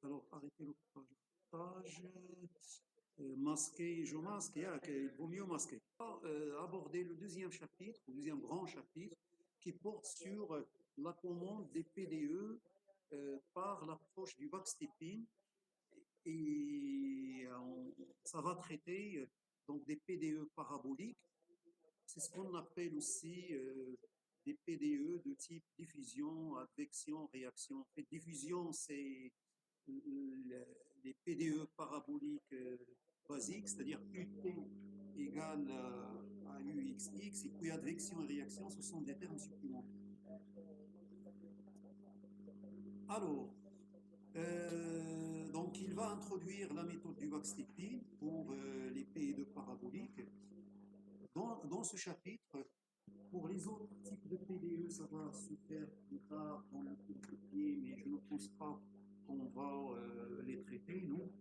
Alors, arrêtez le partage. Masquer, je masque, il vaut mieux masquer. Aborder le deuxième chapitre, le deuxième grand chapitre, qui porte sur la commande des PDE par l'approche du backstepping. Et ça va traiter donc des PDE paraboliques. C'est ce qu'on appelle aussi des PDE de type diffusion, advection, réaction. En fait, diffusion, c'est les PDE paraboliques basiques, c'est-à-dire UT égale à UXX, et puis advection et réaction, ce sont des termes supplémentaires. Alors, donc il va introduire la méthode du backstepping pour les PDE paraboliques. Dans ce chapitre, pour les autres types de PDE, ça va se faire plus tard dans le cours de pied, mais je ne pense pas qu'on va les traiter, nous.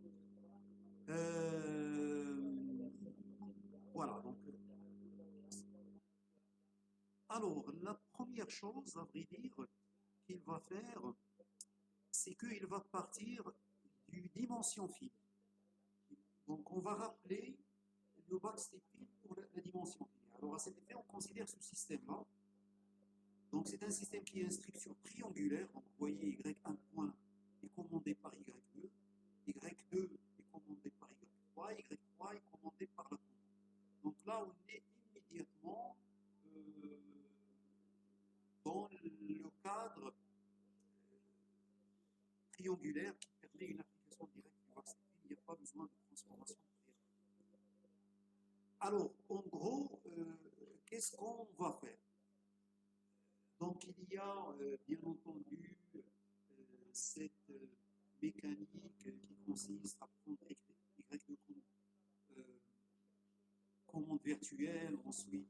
Voilà, donc. Alors, la première chose, à vrai dire, qu'il va faire, c'est qu'il va partir du dimension fine. Donc, on va rappeler le backstepping pour la dimension fine. Alors, à cet effet, on considère ce système-là. Donc, c'est un système qui est instruction triangulaire. Donc, vous voyez, Y1 point est commandé par Y2, Y2 est commandé par Y3, Y3 est commandé par la commande. Donc là, on est immédiatement dans le cadre triangulaire qui permet une application directe du backstepping. Il n'y a pas besoin de transformation préalable. Alors, en gros, qu'est-ce qu'on va faire? Donc, il y a bien entendu cette mécanique qui consiste à prendre Y de commande virtuelle, ensuite,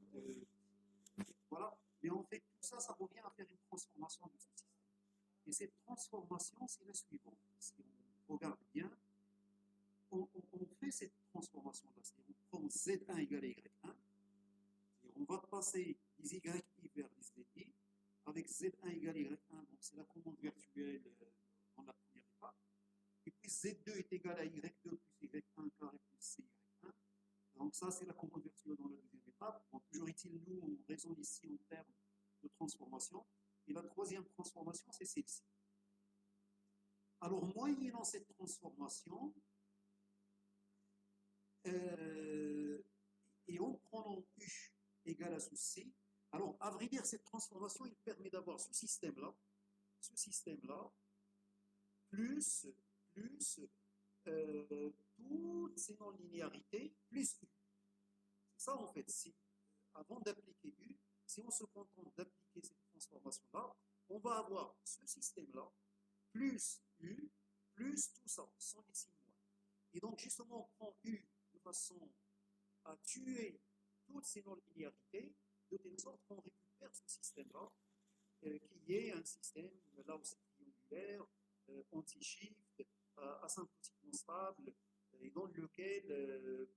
voilà. Mais en fait, tout ça, ça revient à faire une transformation de ce système. Et cette transformation, c'est la suivante. Si on regarde bien, on fait cette transformation-là. C'est-à-dire, on prend Z1 égale Y1. On va passer des YI vers des ZI avec Z1 égale Y1. Donc, c'est la commande virtuelle dans la première étape. Et puis, Z2 est égal à Y2 plus Y1 carré plus CY1. Donc, ça, c'est la commande virtuelle dans la deuxième étape. Bon, toujours est-il, nous, on raisonne ici en termes de transformation. Et la troisième transformation, c'est celle-ci. Alors, moyennant cette transformation, et en prenant U égale à ceci, alors, à vrai dire, cette transformation, il permet d'avoir ce système-là, plus toutes ces non-linéarités, plus U. C'est ça, en fait. Avant d'appliquer U, si on se contente d'appliquer cette transformation-là, on va avoir ce système-là, plus U, plus tout ça, sans les signes moins. Et donc, justement, on prend U de façon à tuer toutes ces non-linéarités, de telle sorte qu'on récupère ce système-là, qui est un système, là aussi triangulaire, anti-shift, asymptotiquement stable, et dans lequel,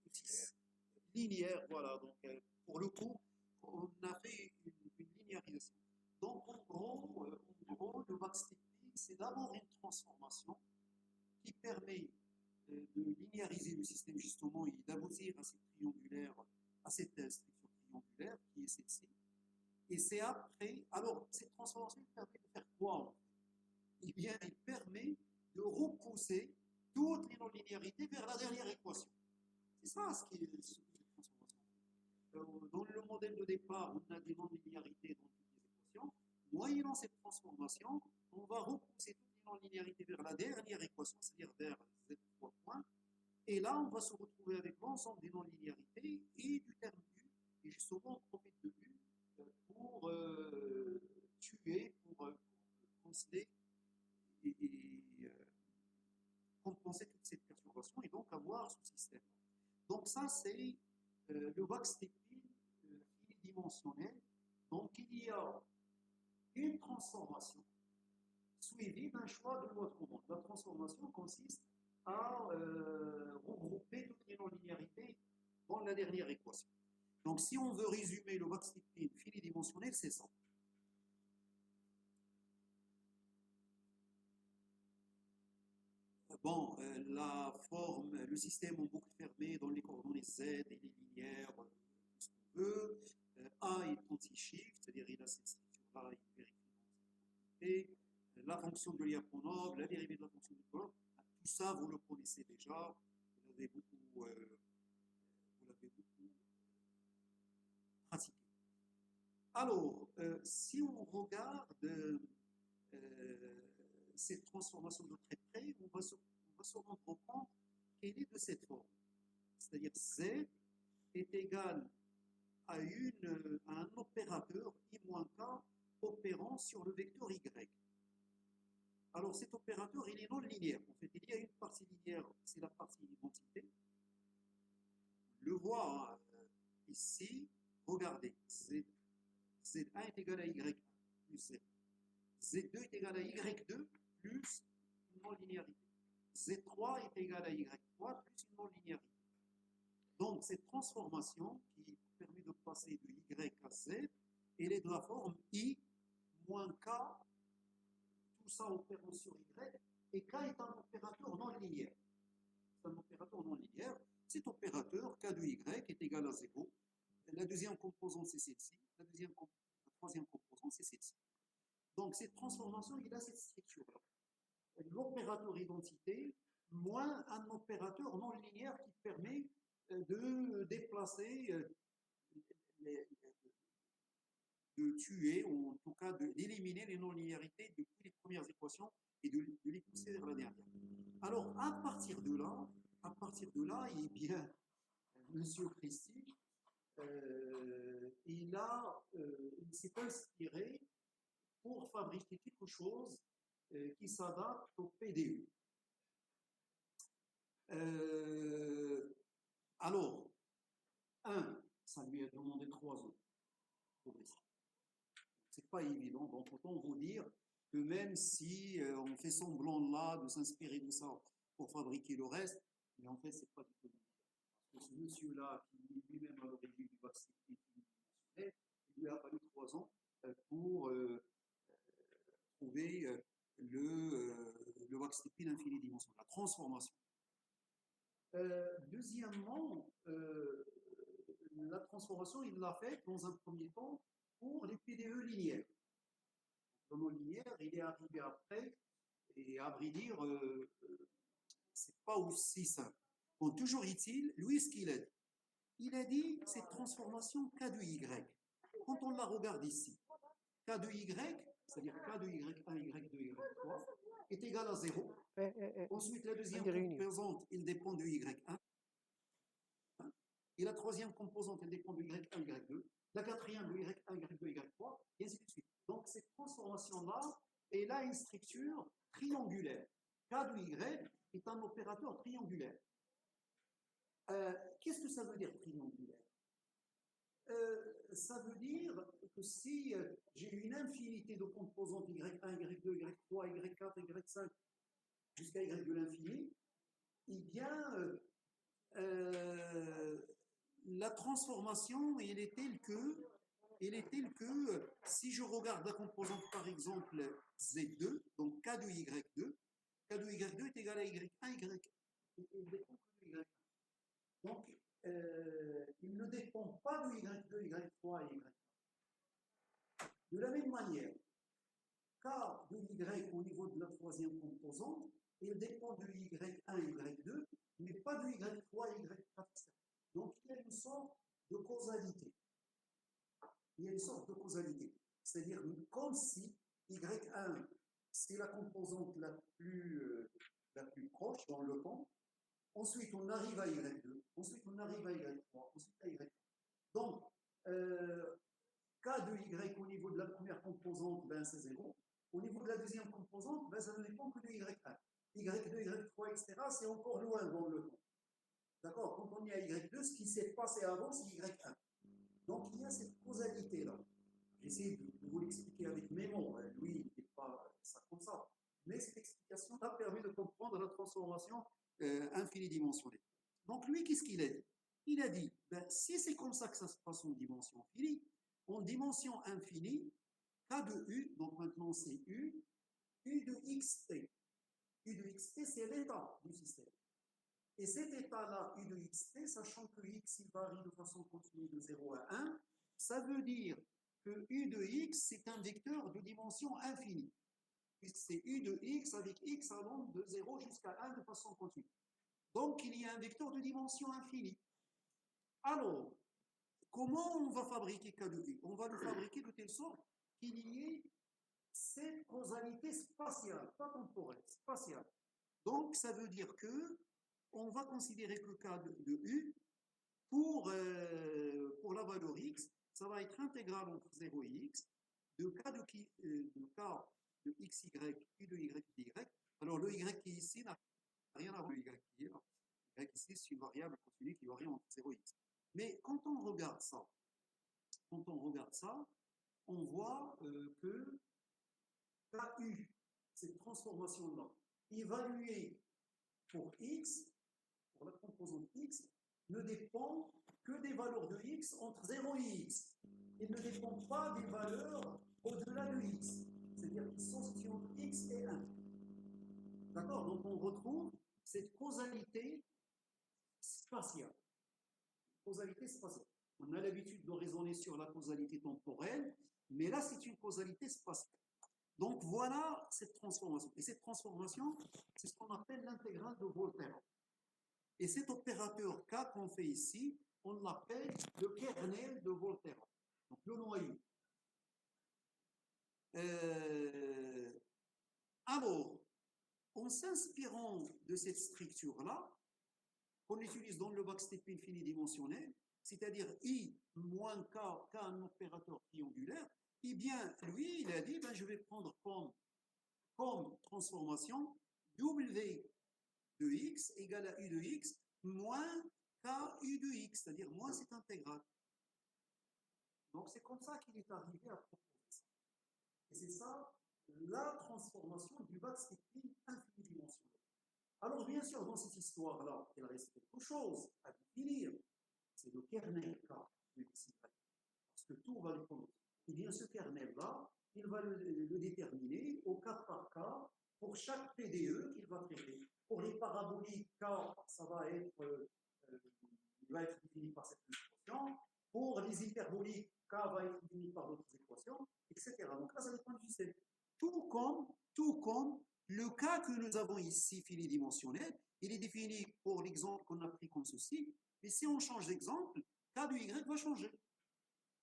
linéaire, voilà, donc pour le coup, on a fait une linéarisation. Donc en gros, le backstepping, c'est d'abord une transformation qui permet de linéariser le système justement et d'aboutir à cette instruction triangulaire qui est celle-ci. Et c'est après, alors cette transformation permet de faire quoi en fait? Eh bien, elle permet de repousser toutes les non-linéarités vers la dernière équation. C'est ça ce qui est cette transformation. Dans le modèle de départ, on a des non-linéarités dans toutes les équations. Moyennant cette transformation, on va repousser toutes les non-linéarités vers la dernière équation, c'est-à-dire vers Z3 points. Et là, on va se retrouver avec l'ensemble des non-linéarités et du terme U. Et justement, on profite de U pour tuer, pour canceller et compenser toute cette perturbation et donc avoir ce système. Donc ça, c'est le backstepping finidimensionnel. Donc il y a une transformation suivie d'un choix de loi de commande. La transformation consiste à regrouper toutes les non-linéarités dans la dernière équation. Donc si on veut résumer le backstepping finidimensionnel, c'est ça. Bon, la forme, le système en boucle fermée dans les coordonnées Z et les linéaires, tout ce qu'on veut. A est anti-shift, c'est-à-dire il a cette structure-là, il vérifie et la fonction de Lyapunov, la dérivée de la fonction de Lyapunov, tout ça vous le connaissez déjà, vous l'avez beaucoup pratiqué. Alors, si on regarde cette transformation de très près, on va se rendre compte qu'elle est de cette forme. C'est-à-dire Z est égal à un opérateur I moins K opérant sur le vecteur Y. Alors cet opérateur, il est non linéaire. En fait, il y a une partie linéaire, c'est la partie d'identité. On le voit hein, ici. Regardez, Z1 est égal à Y1 plus Z. Z2 est égal à Y2 plus une non-linéarité. Z3 est égal à Y3 plus une non-linéarité. Donc, cette transformation qui permet de passer de Y à Z, elle est de la forme I moins K, tout ça opérant sur Y, et K est un opérateur non linéaire. C'est un opérateur non linéaire. Cet opérateur, K de Y, est égal à 0. La deuxième composante, c'est celle-ci. La troisième composante, c'est celle-ci. Donc, cette transformation, il a cette structure-là. L'opérateur identité moins un opérateur non linéaire qui permet de déplacer, de tuer, ou en tout cas d'éliminer les non-linéarités depuis les premières équations et de les pousser vers la dernière. Alors, à partir de là, eh bien, M. Christie, il s'est inspiré pour fabriquer quelque chose qui s'adapte au PDE. Alors, ça lui a demandé 3 ans. C'est pas évident, donc autant vous dire que même si on fait semblant là de s'inspirer de ça pour fabriquer le reste, mais en fait c'est pas du tout évident. Parce que ce monsieur-là, qui lui-même à l'origine du vaccin multidimensionnel, il lui a fallu 3 ans pour trouver le wax stépile infinidimensionnel, la transformation. Deuxièmement, la transformation, il l'a faite dans un premier temps pour les PDE linéaires. Le non linéaire, il est arrivé après, et à vrai dire, c'est pas aussi simple. Bon, toujours est-il, lui, ce qu'il a dit. Il a dit cette transformation K de Y. Quand on la regarde ici, K de Y, c'est-à-dire K de Y1, Y2, Y3, est égal à 0. Ensuite, la deuxième composante, il dépend de Y1. Et la troisième composante, elle dépend de Y1, Y2. La quatrième, de Y1, Y2, Y3, et ainsi de suite. Donc, cette transformation-là, elle a une structure triangulaire. K de Y est un opérateur triangulaire. Qu'est-ce que ça veut dire triangulaire? Ça veut dire que si j'ai une infinité de composantes Y1, Y2, Y3, Y4, Y5 jusqu'à Y de l'infini, eh bien, la transformation, elle est telle que si je regarde la composante par exemple Z2, donc K de Y2, K de Y2 est égal à Y1, Y1. Il dépend que de Y1. Donc, il ne dépend pas de Y2, Y3 et Y4. De la même manière, K de Y au niveau de la troisième composante, il dépend de Y1, Y2, mais pas de Y3 et Y4. Donc, il y a une sorte de causalité. C'est-à-dire comme si Y1, c'est la composante la plus proche dans le temps. Ensuite, on arrive à Y2. Ensuite, on arrive à Y3. Ensuite, à Y4. Donc, K de Y au niveau de la première composante, ben, c'est 0. Au niveau de la deuxième composante, ben, ça ne dépend que de Y1. Y2, Y3, etc., c'est encore loin dans le temps. D'accord? Quand on est à Y2, ce qui s'est passé avant, c'est Y1. Donc, il y a cette causalité-là. J'essaie de vous l'expliquer avec mes mots. Lui, il n'est pas ça comme ça. Mais cette explication a permis de comprendre la transformation infinidimensionnelle. Donc, lui, qu'est-ce qu'il a dit? Il a dit, ben, si c'est comme ça que ça se passe en dimension finie, en dimension infinie, K de U, donc maintenant c'est U, U de xt. U de xt, c'est l'état du système. Et cet état-là, U de xt, sachant que x il varie de façon continue de 0 à 1, ça veut dire que U de x, c'est un vecteur de dimension infinie. Puisque c'est U de x avec x allant de 0 jusqu'à 1 de façon continue. Donc, il y a un vecteur de dimension infinie. Alors, comment on va fabriquer K de U? On va le fabriquer de telle sorte qu'il y ait cette causalité spatiale, pas temporelle, spatiale. Donc, ça veut dire que on va considérer que K de U, pour la valeur x, ça va être intégral entre 0 et x, de K de xy, U de y dy. Alors, le y qui est ici n'a rien à voir avec le y qui est là. Le y ici, c'est une variable continue qui varie entre 0 et x. Mais quand on regarde ça, on voit que KU, cette transformation-là, évaluée pour x, pour la composante x, ne dépend que des valeurs de x entre 0 et x. Il ne dépend pas des valeurs au-delà de x. C'est-à-dire qu'ils sont situés entre x et 1. D'accord? Donc on retrouve cette causalité spatiale. Causalité spatiale. On a l'habitude de raisonner sur la causalité temporelle, mais là c'est une causalité spatiale. Donc voilà cette transformation. Et cette transformation, c'est ce qu'on appelle l'intégrale de Volterra. Et cet opérateur K qu'on fait ici, on l'appelle le kernel de Volterra, donc le noyau. Alors, en s'inspirant de cette structure-là, qu'on utilise dans le backstep infini dimensionnel, c'est-à-dire I moins K, K un opérateur triangulaire, eh bien, lui, il a dit, ben, je vais prendre comme transformation W de x égale à U de x moins KU de x, c'est-à-dire moins cette intégrale. Donc, c'est comme ça qu'il est arrivé à proposer ça. Et c'est ça, la transformation du backstep infinidimensionnel. Alors, bien sûr, dans cette histoire-là, il reste quelque chose à définir. C'est le kernel K de xy. Parce que tout va dépendre. Et bien, ce kernel-là, il va le déterminer au cas par cas pour chaque PDE qu'il va traiter. Pour les paraboliques, K, ça va être, il va être défini par cette expression. Pour les hyperboliques, K va être défini par d'autres équations, etc. Donc là, ça dépend du système. Tout comme le cas que nous avons ici, fini-dimensionnel, il est défini pour l'exemple qu'on a pris comme ceci. Mais si on change d'exemple, K de Y va changer.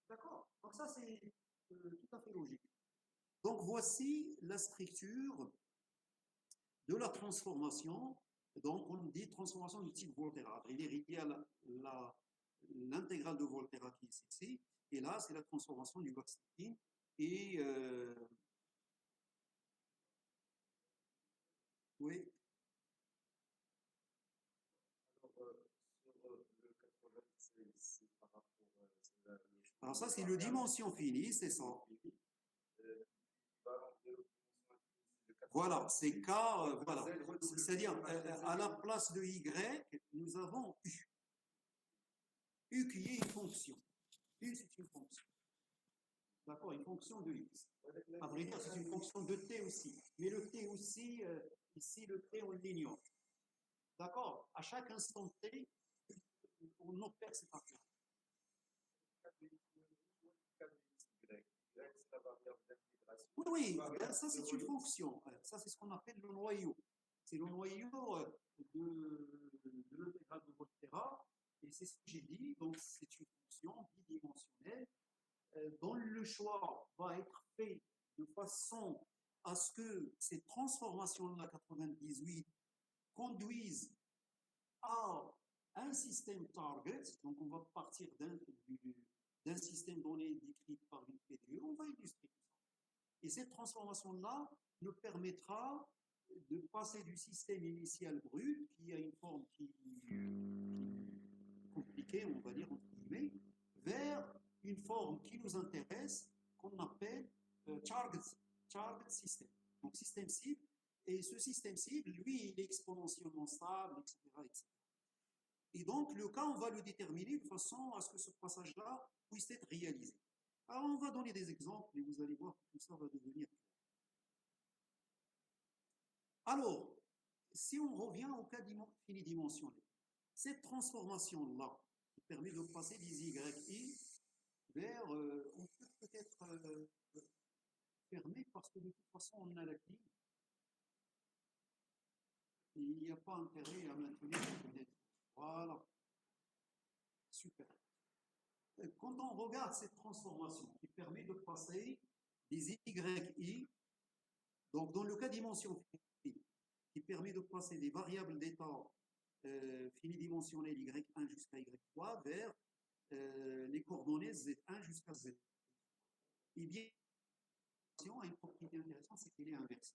D'accord? Donc ça, c'est tout à fait logique. Donc voici la structure de la transformation. Donc on dit transformation du type Volterra. Il y a l'intégrale de Volterra qui est ici. Et là, c'est la transformation du backstepping. Et oui. Alors ça, c'est le dimension finie, c'est ça. Voilà, c'est K, voilà. C'est-à-dire, à la place de Y, nous avons U. U qui est une fonction. U, c'est une fonction. D'accord, une fonction de X. À vrai dire, c'est une fonction de T aussi. Mais le T aussi, ici, le T, on l'ignore. D'accord? À chaque instant T, on opère cette affaire. Oui, ben ça c'est une fonction. Ça c'est ce qu'on appelle le noyau. C'est le noyau de l'intégrale de Volterra. Et c'est ce que j'ai dit. Donc c'est une fonction bidimensionnelle dont le choix va être fait de façon à ce que ces transformations-là 98 conduisent à un système target. Donc on va partir d'un système donné décrit par une PDE. On va illustrer tout ça. Et cette transformation-là nous permettra de passer du système initial brut, qui a une forme qui est compliquée, on va dire, entre guillemets, vers une forme qui nous intéresse, qu'on appelle target system. Donc système cible. Et ce système cible, lui, il est exponentiellement stable, etc., etc. Et donc, le cas, on va le déterminer de façon à ce que ce passage-là puisse être réalisé. Alors, on va donner des exemples et vous allez voir que tout ça va devenir clair. Alors, si on revient au cas finidimensionnel, cette transformation-là qui permet de passer des YI vers, on peut peut-être fermer parce que de toute façon on a la clé. Il n'y a pas intérêt à maintenir la fenêtre. Voilà. Super. Quand on regarde cette transformation qui permet de passer des YI, donc dans le cas dimension finie, qui permet de passer des variables d'état finidimensionnelles Y1 jusqu'à Y3 vers les coordonnées Z1 jusqu'à Z3. Eh bien, a une propriété intéressante, c'est qu'elle est inversée.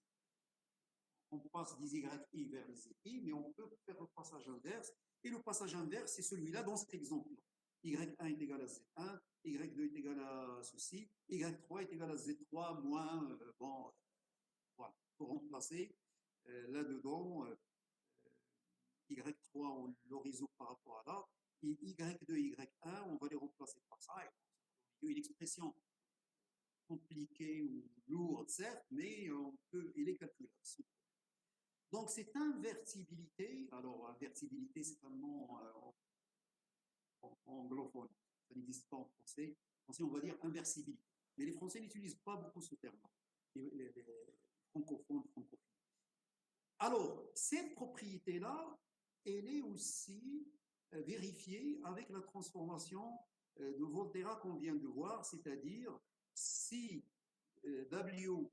On passe des YI vers les ZI, mais on peut faire le passage inverse. Et le passage inverse, c'est celui-là dans cet exemple-là. Y1 est égal à Z1, Y2 est égal à ceci, Y3 est égal à Z3 moins, bon, voilà, pour remplacer là-dedans, Y3, on le résout par rapport à là, et Y2 et Y1, on va les remplacer par ça, et il y a une expression compliquée ou lourde, certes, mais il est calculable. Donc, cette invertibilité, alors invertibilité, c'est un nom anglophone, ça n'existe pas en français. En français, on va dire inversibilité. Mais les Français n'utilisent pas beaucoup ce terme-là, les francophones, francophiles. Alors, cette propriété-là, elle est aussi vérifiée avec la transformation de Volterra qu'on vient de voir, c'est-à-dire si W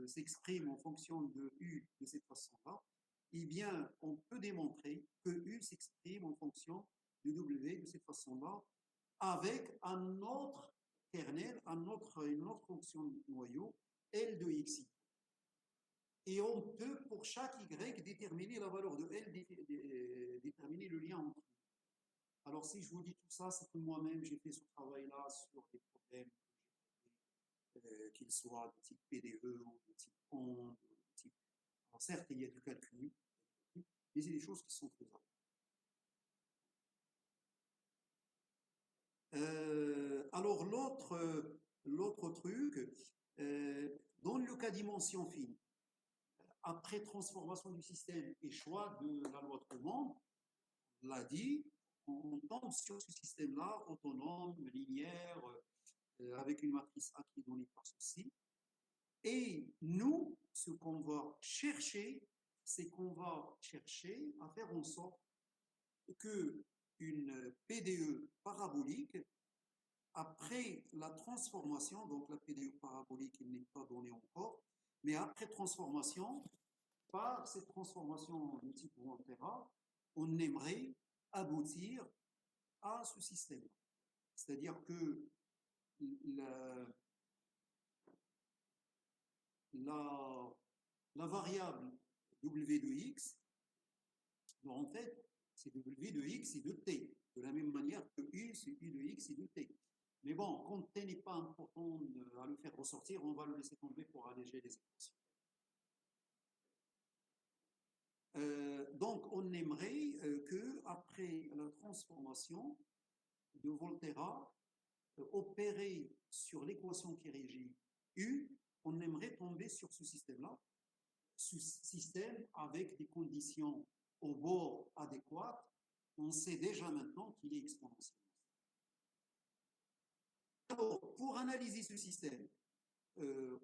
s'exprime en fonction de U de cette façon-là, eh bien, on peut démontrer que U s'exprime en fonction de W de cette façon-là, avec un autre kernel, une autre fonction de noyau, L de Xi. Et on peut, pour chaque Y, déterminer la valeur de L, déterminer le lien entre eux. Alors, si je vous dis tout ça, c'est que moi-même, j'ai fait ce travail-là sur des problèmes qu'ils soient de type PDE ou de type onde, de type... Alors certes, il y a du calcul, mais c'est des choses qui sont faisables. Alors l'autre truc, dans le cas dimension fine, après transformation du système et choix de la loi de commande, on l'a dit, on tombe sur ce système-là, autonome, linéaire, avec une matrice A qui est donnée par ceci. Et nous, ce qu'on va chercher, c'est qu'on va chercher à faire en sorte que une PDE parabolique, après la transformation, donc la PDE parabolique n'est pas donnée encore, mais après transformation, par cette transformation de type Volterra, on aimerait aboutir à ce système. C'est-à-dire que la variable W de X, en fait, c'est W de X et de T, de la même manière que U, c'est U de X et de T. Mais bon, quand T n'est pas important à le faire ressortir, on va le laisser tomber pour alléger les équations. Donc, on aimerait que, après la transformation de Volterra, opérer sur l'équation qui régit U, on aimerait tomber sur ce système-là, ce système avec des conditions au bord adéquates. On sait déjà maintenant qu'il est exponentiel. Alors, pour analyser ce système,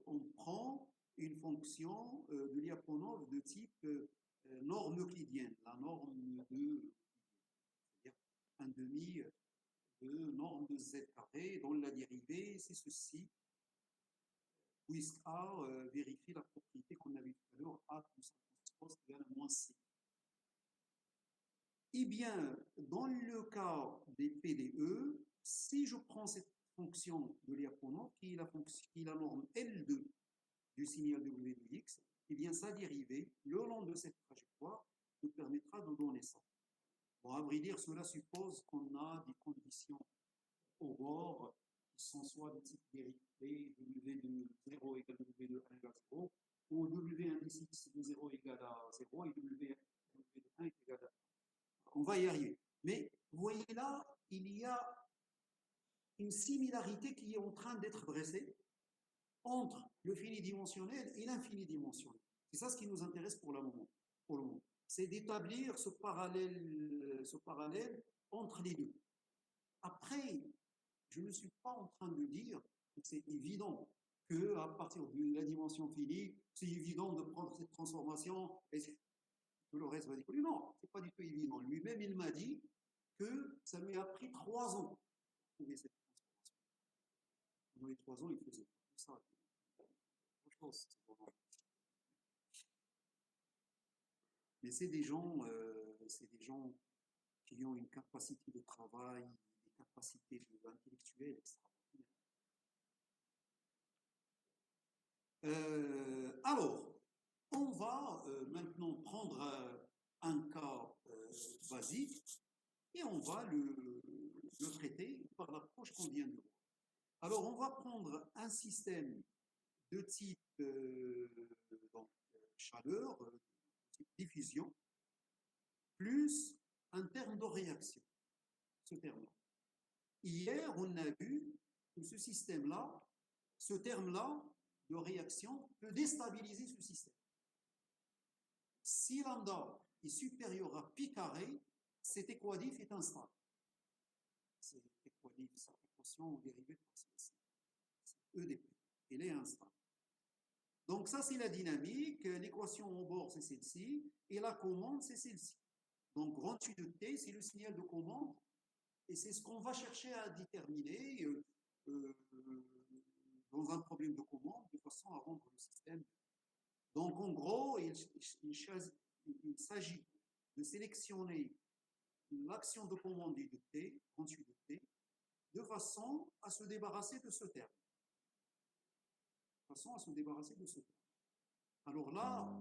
on prend une fonction de Lyapunov de type norme euclidienne, la norme de, c'est-à-dire un demi de norme de z carré, dont la dérivée, c'est ceci, puisque A vérifie la propriété qu'on a vue tout à l'heure, A plus A transpose égale à moins C. Eh bien, dans le cas des PDE, si je prends cette fonction de Lyapunov, qui est la norme L2 du signal W de X, eh bien, sa dérivée, le long de cette trajectoire, nous permettra de donner ça. Bon, à vrai dire, cela suppose qu'on a des conditions au bord qui sont soit de type dérivé, W de 0 égale W de 1 égale 0, ou W indice de 0 égale à 0, et W de 1 est égal à 1. On va y arriver. Mais vous voyez là, il y a une similarité qui est en train d'être dressée entre le finidimensionnel et l'infinidimensionnel. C'est ça ce qui nous intéresse pour le moment. pour le moment. C'est d'établir ce parallèle entre les deux. Après, je ne suis pas en train de dire que c'est évident qu'à partir de la dimension finie, c'est évident de prendre cette transformation et que le reste va décoller. Non, c'est pas du tout évident. Lui-même, il m'a dit que ça lui a pris 3 ans pour trouver cette transformation. Dans les 3 ans, il faisait tout ça. Franchement, c'est vraiment... Mais c'est des gens qui ont une capacité de travail, des capacités intellectuelles extraordinaires. Alors, on va maintenant prendre un cas basique et on va le traiter par l'approche qu'on vient de voir. Alors, on va prendre un système de type donc, chaleur, type diffusion, plus un terme de réaction, ce terme-là. Hier, on a vu que ce système-là, ce terme-là de réaction peut déstabiliser ce système. Si lambda est supérieur à pi carré, cet équadif est instable. Cet équadif, cette équation dérivée par celle-ci. C'est E dp. Elle est instable. Donc ça, c'est la dynamique. L'équation au bord, c'est celle-ci. Et la commande, c'est celle-ci. Donc, grand U de T, c'est le signal de commande. Et c'est ce qu'on va chercher à déterminer dans un problème de commande, de façon à rendre le système. Donc, en gros, il s'agit de sélectionner l'action de commande de T, grand U de T, de façon à se débarrasser de ce terme. Alors là,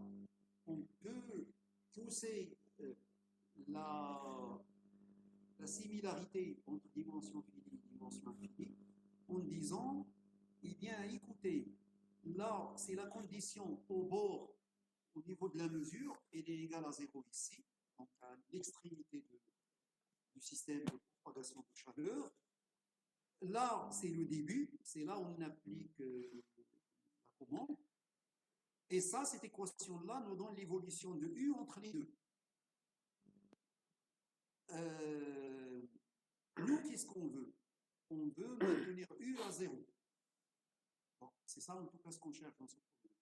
on peut pousser la similarité entre dimension finie et dimension infinie en disant, eh bien, écoutez, là, c'est la condition au bord, au niveau de la mesure, elle est égale à 0 ici, donc à l'extrémité du système de propagation de chaleur. Là, c'est le début, c'est là où on applique la commande. Et ça, cette équation-là nous donne l'évolution de U entre les deux. Nous, qu'est-ce qu'on veut? On veut maintenir U à 0. Bon, c'est ça en tout cas ce qu'on cherche dans ce problème.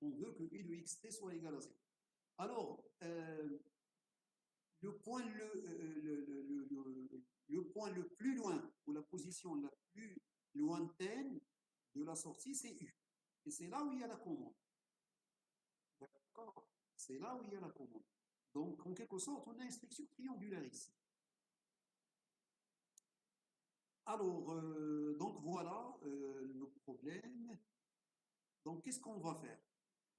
On veut que U de xt soit égal à 0. Alors, le point le plus loin, ou la position la plus lointaine de la sortie, c'est U. Et c'est là où il y a la commande. D'accord? C'est là où il y a la commande. Donc, en quelque sorte, on a une structure triangulaire ici. Alors, donc voilà le problème. Donc, qu'est-ce qu'on va faire?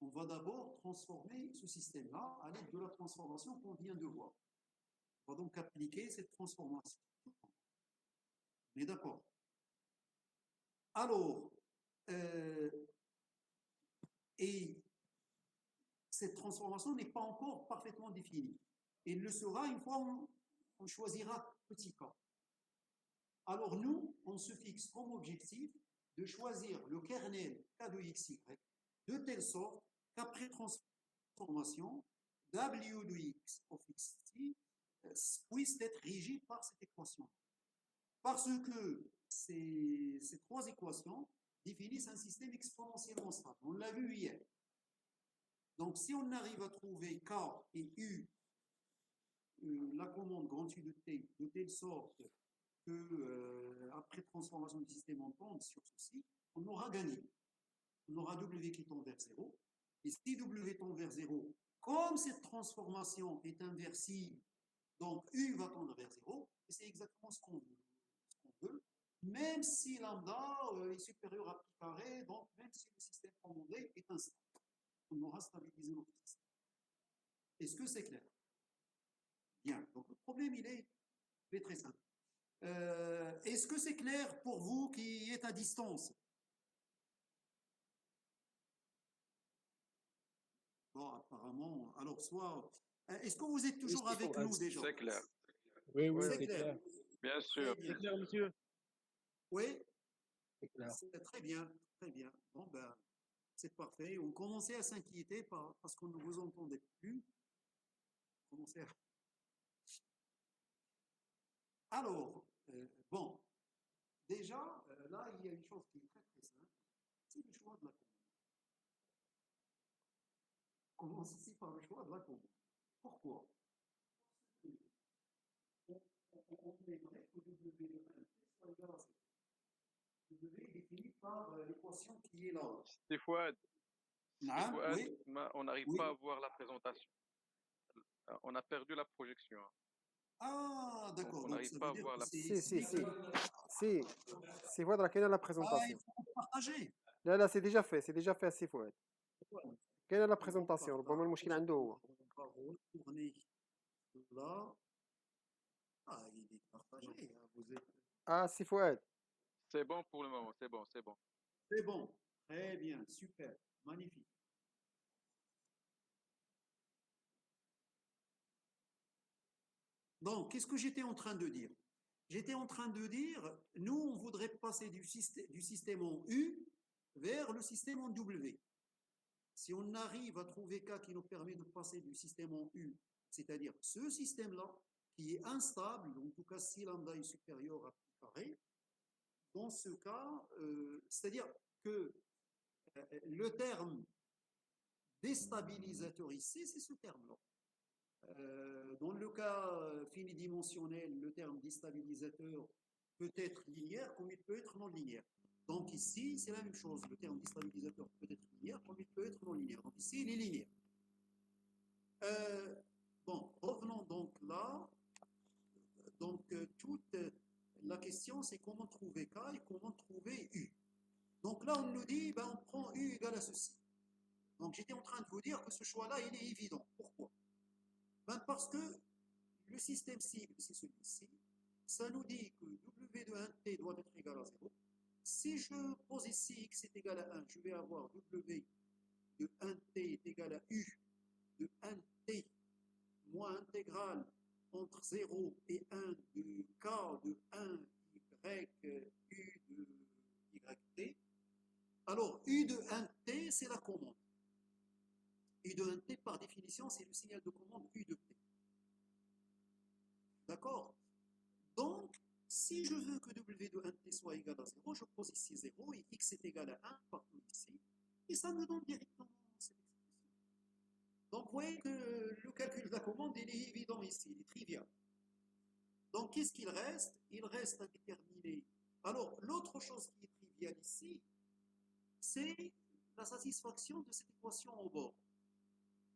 On va d'abord transformer ce système-là à l'aide de la transformation qu'on vient de voir. On va donc appliquer cette transformation. On est d'accord? Alors, et cette transformation n'est pas encore parfaitement définie. Elle le sera une fois où on choisira petit k. Alors nous, on se fixe comme objectif de choisir le kernel K de xy de telle sorte qu'après transformation, W de x of xt puisse être régi par cette équation. Parce que ces 3 équations définissent un système exponentiellement stable. On l'a vu hier. Donc, si on arrive à trouver K et U, la commande grand U de T, de telle sorte que, après transformation du système en tombe sur ceci, on aura gagné. On aura W qui tend vers 0. Et si W tend vers 0, comme cette transformation est inversible, donc U va tendre vers 0, et c'est exactement ce qu'on veut, même si lambda est supérieur à pi carré, donc même si le système commandé est instable. On aura stabilisé notre système. Est-ce que c'est clair? Bien. Donc le problème, il est très simple. Est-ce que c'est clair pour vous qui êtes à distance? Bon, apparemment. Alors, soit. Est-ce que vous êtes toujours avec nous déjà? C'est clair. Oui, oui, c'est clair. Bien sûr. C'est clair, monsieur. Oui, c'est clair. C'est très bien, très bien. Bon, ben, c'est parfait. On commençait à s'inquiéter parce qu'on ne vous entendait plus. commencer à... Alors, bon, déjà, là, il y a une chose qui est très très simple, c'est le choix de la commande. On commence ici par le choix de la commande. Pourquoi? On aimerait que W de 1 soit égal à 0. W est défini par l'équation qui est là. Des fois, Oui, on n'arrive oui. pas à voir la présentation. On a perdu la projection. Ah, d'accord. On Donc, n'arrive ça pas veut à dire voir que la Si. Si Fouad, كاينه لا Ah, بريزونطاسيون. il faut partager. لا سي ديجا في سي فؤاد. كاينه لا بريزونطاسيون ربما المشكل عنده هو. On va retourner là. Ah, il est partagé. Hein. Vous êtes... سي فؤاد. C'est bon pour le moment, c'est bon, c'est bon. C'est bon. Très bien. Super. Magnifique. Donc, qu'est-ce que j'étais en train de dire? J'étais en train de dire, nous, on voudrait passer du système en U vers le système en W. Si on arrive à trouver K qui nous permet de passer du système en U, c'est-à-dire ce système-là, qui est instable, en tout cas si lambda est supérieur à pi carré, dans ce cas, c'est-à-dire que le terme déstabilisateur ici, c'est ce terme-là. Dans le cas finidimensionnel, le terme déstabilisateur peut être linéaire comme il peut être non linéaire. Donc ici, c'est la même chose. Le terme déstabilisateur peut être linéaire comme il peut être non linéaire. Donc ici, il est linéaire. Bon, revenons donc là. Donc toute la question, c'est comment trouver K et comment trouver U. Donc là, on nous dit, ben, on prend U égale à ceci. Donc j'étais en train de vous dire que ce choix-là, il est évident. Pourquoi? Ben, parce que le système cible, c'est celui-ci. Ça nous dit que W de 1t doit être égal à 0. Si je pose ici x est égal à 1, je vais avoir W de 1t est égal à U de 1t moins intégrale entre 0 et 1 de k de 1 y U de yt. Alors, U de 1t, c'est la commande. U de 1t, par définition, c'est le signal de commande U de t. D'accord? Donc, si je veux que W de 1t soit égal à 0, je pose ici 0 et x est égal à 1 partout ici. Et ça me donne directement cette expression. Donc, vous voyez que le calcul de la commande, il est évident ici, il est trivial. Donc, qu'est-ce qu'il reste? Il reste à déterminer. Alors, l'autre chose qui est triviale ici, c'est la satisfaction de cette équation au bord.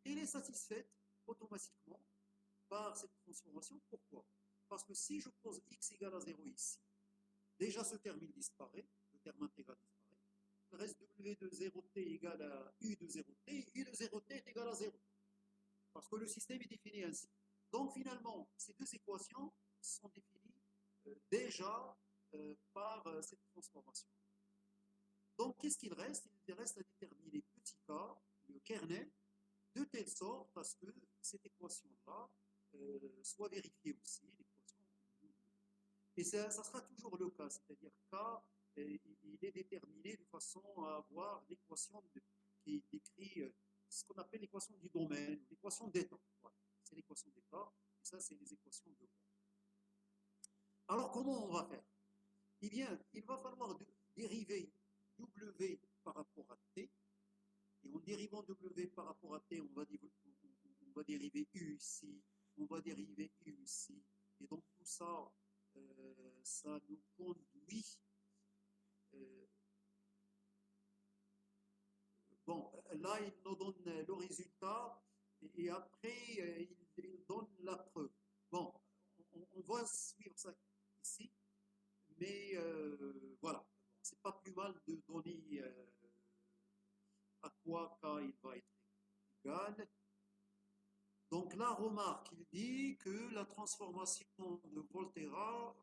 Elle est satisfaite automatiquement par cette transformation. Pourquoi? Parce que si je pose x égale à 0 ici, déjà ce terme il disparaît, le terme intégral disparaît. Il reste W de 0t égale à U de 0t, et U de 0t est égal à 0. Parce que le système est défini ainsi. Donc finalement, ces deux équations sont définies déjà par cette transformation. Donc qu'est-ce qu'il reste? Il reste à déterminer petit k, le kernel, de telle sorte à ce que cette équation-là soit vérifiée aussi, l'équation. Et ça sera toujours le cas, c'est-à-dire K, il est déterminé de façon à avoir l'équation qui décrit ce qu'on appelle l'équation du domaine, l'équation d'état. Voilà. C'est l'équation d'état, et ça, c'est les équations de bord. Alors, comment on va faire? Eh bien, il va falloir dériver W par rapport à T, et en dérivant W par rapport à T, on va dériver U ici, on va dériver U ici, et donc tout ça, ça nous conduit. Bon, là, il nous donne le résultat, et après, il donne la preuve. Bon, on va suivre ça ici, mais voilà, c'est pas plus mal de donner à quoi K il va être égal. Donc la remarque, il dit que la transformation de Volterra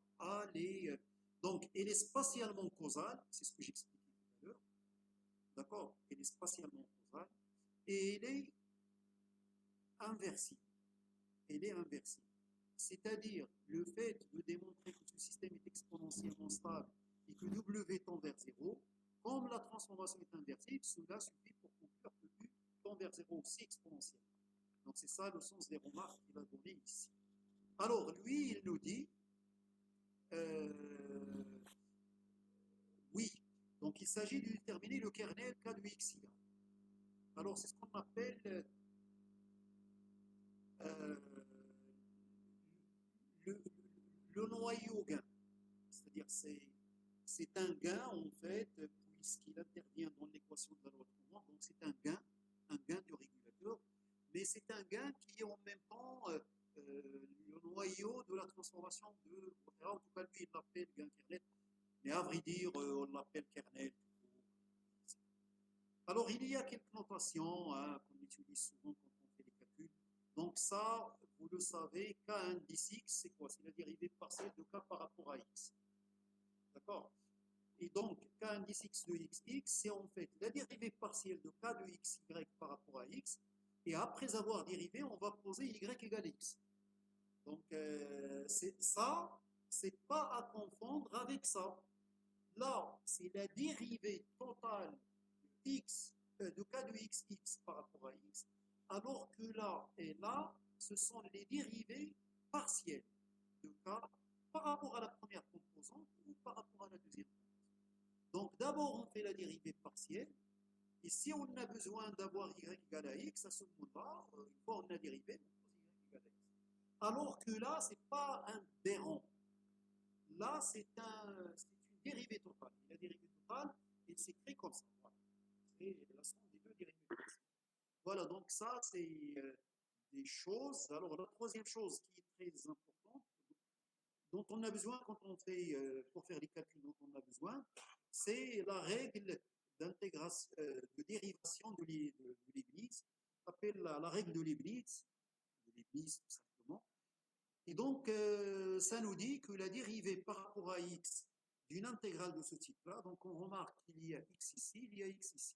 donc elle est spatialement causale, c'est ce que j'expliquais tout à l'heure, d'accord? Elle est spatialement causale et elle est inversible. Elle est inversible. C'est-à-dire le fait de démontrer que ce système est exponentiellement stable et que W tend vers 0, comme la transformation est inversible, cela suffit pour conclure que U tend vers 0 aussi exponentiellement. Donc c'est ça le sens des remarques qu'il a donné ici. Alors lui, il nous dit, oui, donc il s'agit de déterminer le kernel K de xi. Alors c'est ce qu'on appelle le, le noyau gain. C'est-à-dire c'est un gain en fait, puisqu'il intervient dans l'équation de la loi de Courant. Donc c'est un gain du régulateur, mais c'est un gain qui est en même temps le noyau de la transformation de. En tout cas, lui, il l'appelle gain kernel, mais à vrai dire, on l'appelle kernel. Alors, il y a quelques notations qu'on utilise souvent quand on fait les calculs. Donc, ça, vous le savez, K indice X, c'est quoi? C'est la dérivée partielle de K par rapport à X. D'accord? Et donc, K indice X de XX, c'est en fait la dérivée partielle de K de XY par rapport à X. Et après avoir dérivé, on va poser Y égale X. Donc, ça, c'est pas à confondre avec ça. Là, c'est la dérivée totale de X, de K de XX par rapport à X, alors que là et là, ce sont les dérivées partielles de K par rapport à la première composante ou par rapport à la deuxième composante. Donc, d'abord, on fait la dérivée partielle, et si on a besoin d'avoir Y égale à X, à ce moment-là, une fois on a dérivé, on pose Y égale à X. Alors que là, ce n'est pas un déron. Là, c'est une dérivée totale. La dérivée totale, elle s'écrit comme ça. Voilà. C'est la somme des deux dérivées partielles. Voilà, donc ça, c'est des choses. Alors, la troisième chose qui est très importante, dont on a besoin quand on fait, pour faire les calculs dont on a besoin, c'est la règle d'intégration, de dérivation de Leibniz, on appelle la règle de Leibniz tout simplement. Et donc, ça nous dit que la dérivée par rapport à x d'une intégrale de ce type-là, donc on remarque qu'il y a x ici, il y a x ici.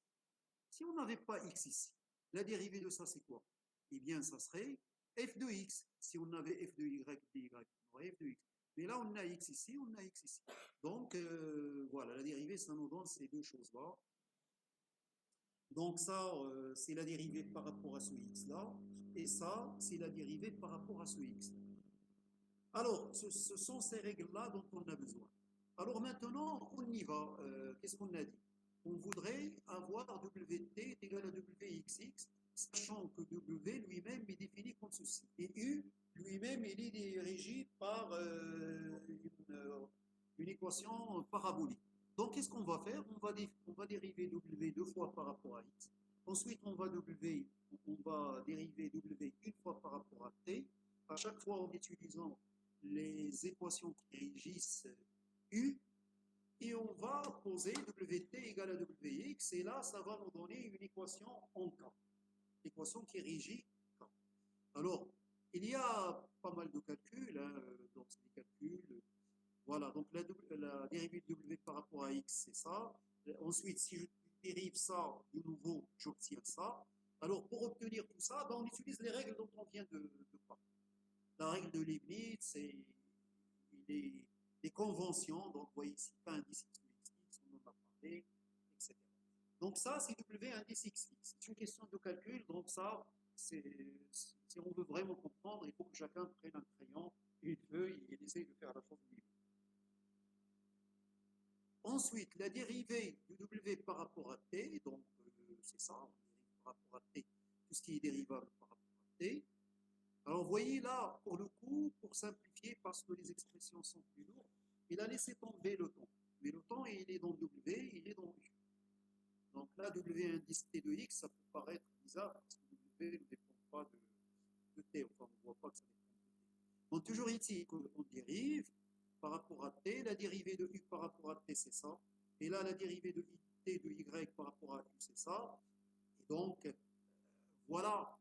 Si on n'avait pas x ici, la dérivée de ça, c'est quoi? Eh bien, ça serait f de x. Si on avait f de y, on aurait f de x. Mais là, on a x ici, on a x ici. Donc, voilà, la dérivée, ça nous donne ces deux choses-là. Donc ça, c'est la dérivée par rapport à ce x-là. Et ça, c'est la dérivée par rapport à ce x-là. Alors, ce sont ces règles-là dont on a besoin. Alors maintenant, on y va. Qu'est-ce qu'on a dit? On voudrait avoir Wt est égal à Wxx, sachant que W lui-même est défini comme ceci. Et U lui-même, il est régi par une équation parabolique. Donc, qu'est-ce qu'on va faire? On va dériver W deux fois par rapport à X. Ensuite, on va dériver W une fois par rapport à T, à chaque fois en utilisant les équations qui régissent U, et on va poser Wt égale à Wx, et là, ça va nous donner une équation en K, l'équation qui régit K. Alors, il y a pas mal de calculs, donc c'est des calculs, voilà, donc la dérivée de W par rapport à X, c'est ça. Ensuite, si je dérive ça, de nouveau, j'obtiens ça. Alors, pour obtenir tout ça, on utilise les règles dont on vient de parler. La règle de Leibniz, c'est des conventions, donc vous voyez ici, pas indice x de x, on en a parlé, etc. Donc ça, c'est W indice x. C'est une question de calcul, donc ça, si on veut vraiment comprendre, il faut que chacun prenne un crayon et une feuille et essaye de faire la chose lui-même. Ensuite, la dérivée de W par rapport à T, donc c'est ça, on dérive par rapport à T, tout ce qui est dérivable par rapport à T. Alors, vous voyez là, pour le coup, pour simplifier, parce que les expressions sont plus lourdes, il a laissé tomber le temps. Mais le temps, il est dans W, il est dans U. Donc là, W indice T de X, ça peut paraître bizarre, parce que W ne dépend pas de T. Enfin, on ne voit pas que ça dépend de T. Donc, toujours ici, on dérive par rapport à T. La dérivée de U par rapport à T, c'est ça. Et là, la dérivée de T de Y par rapport à U, c'est ça. Et donc, voilà.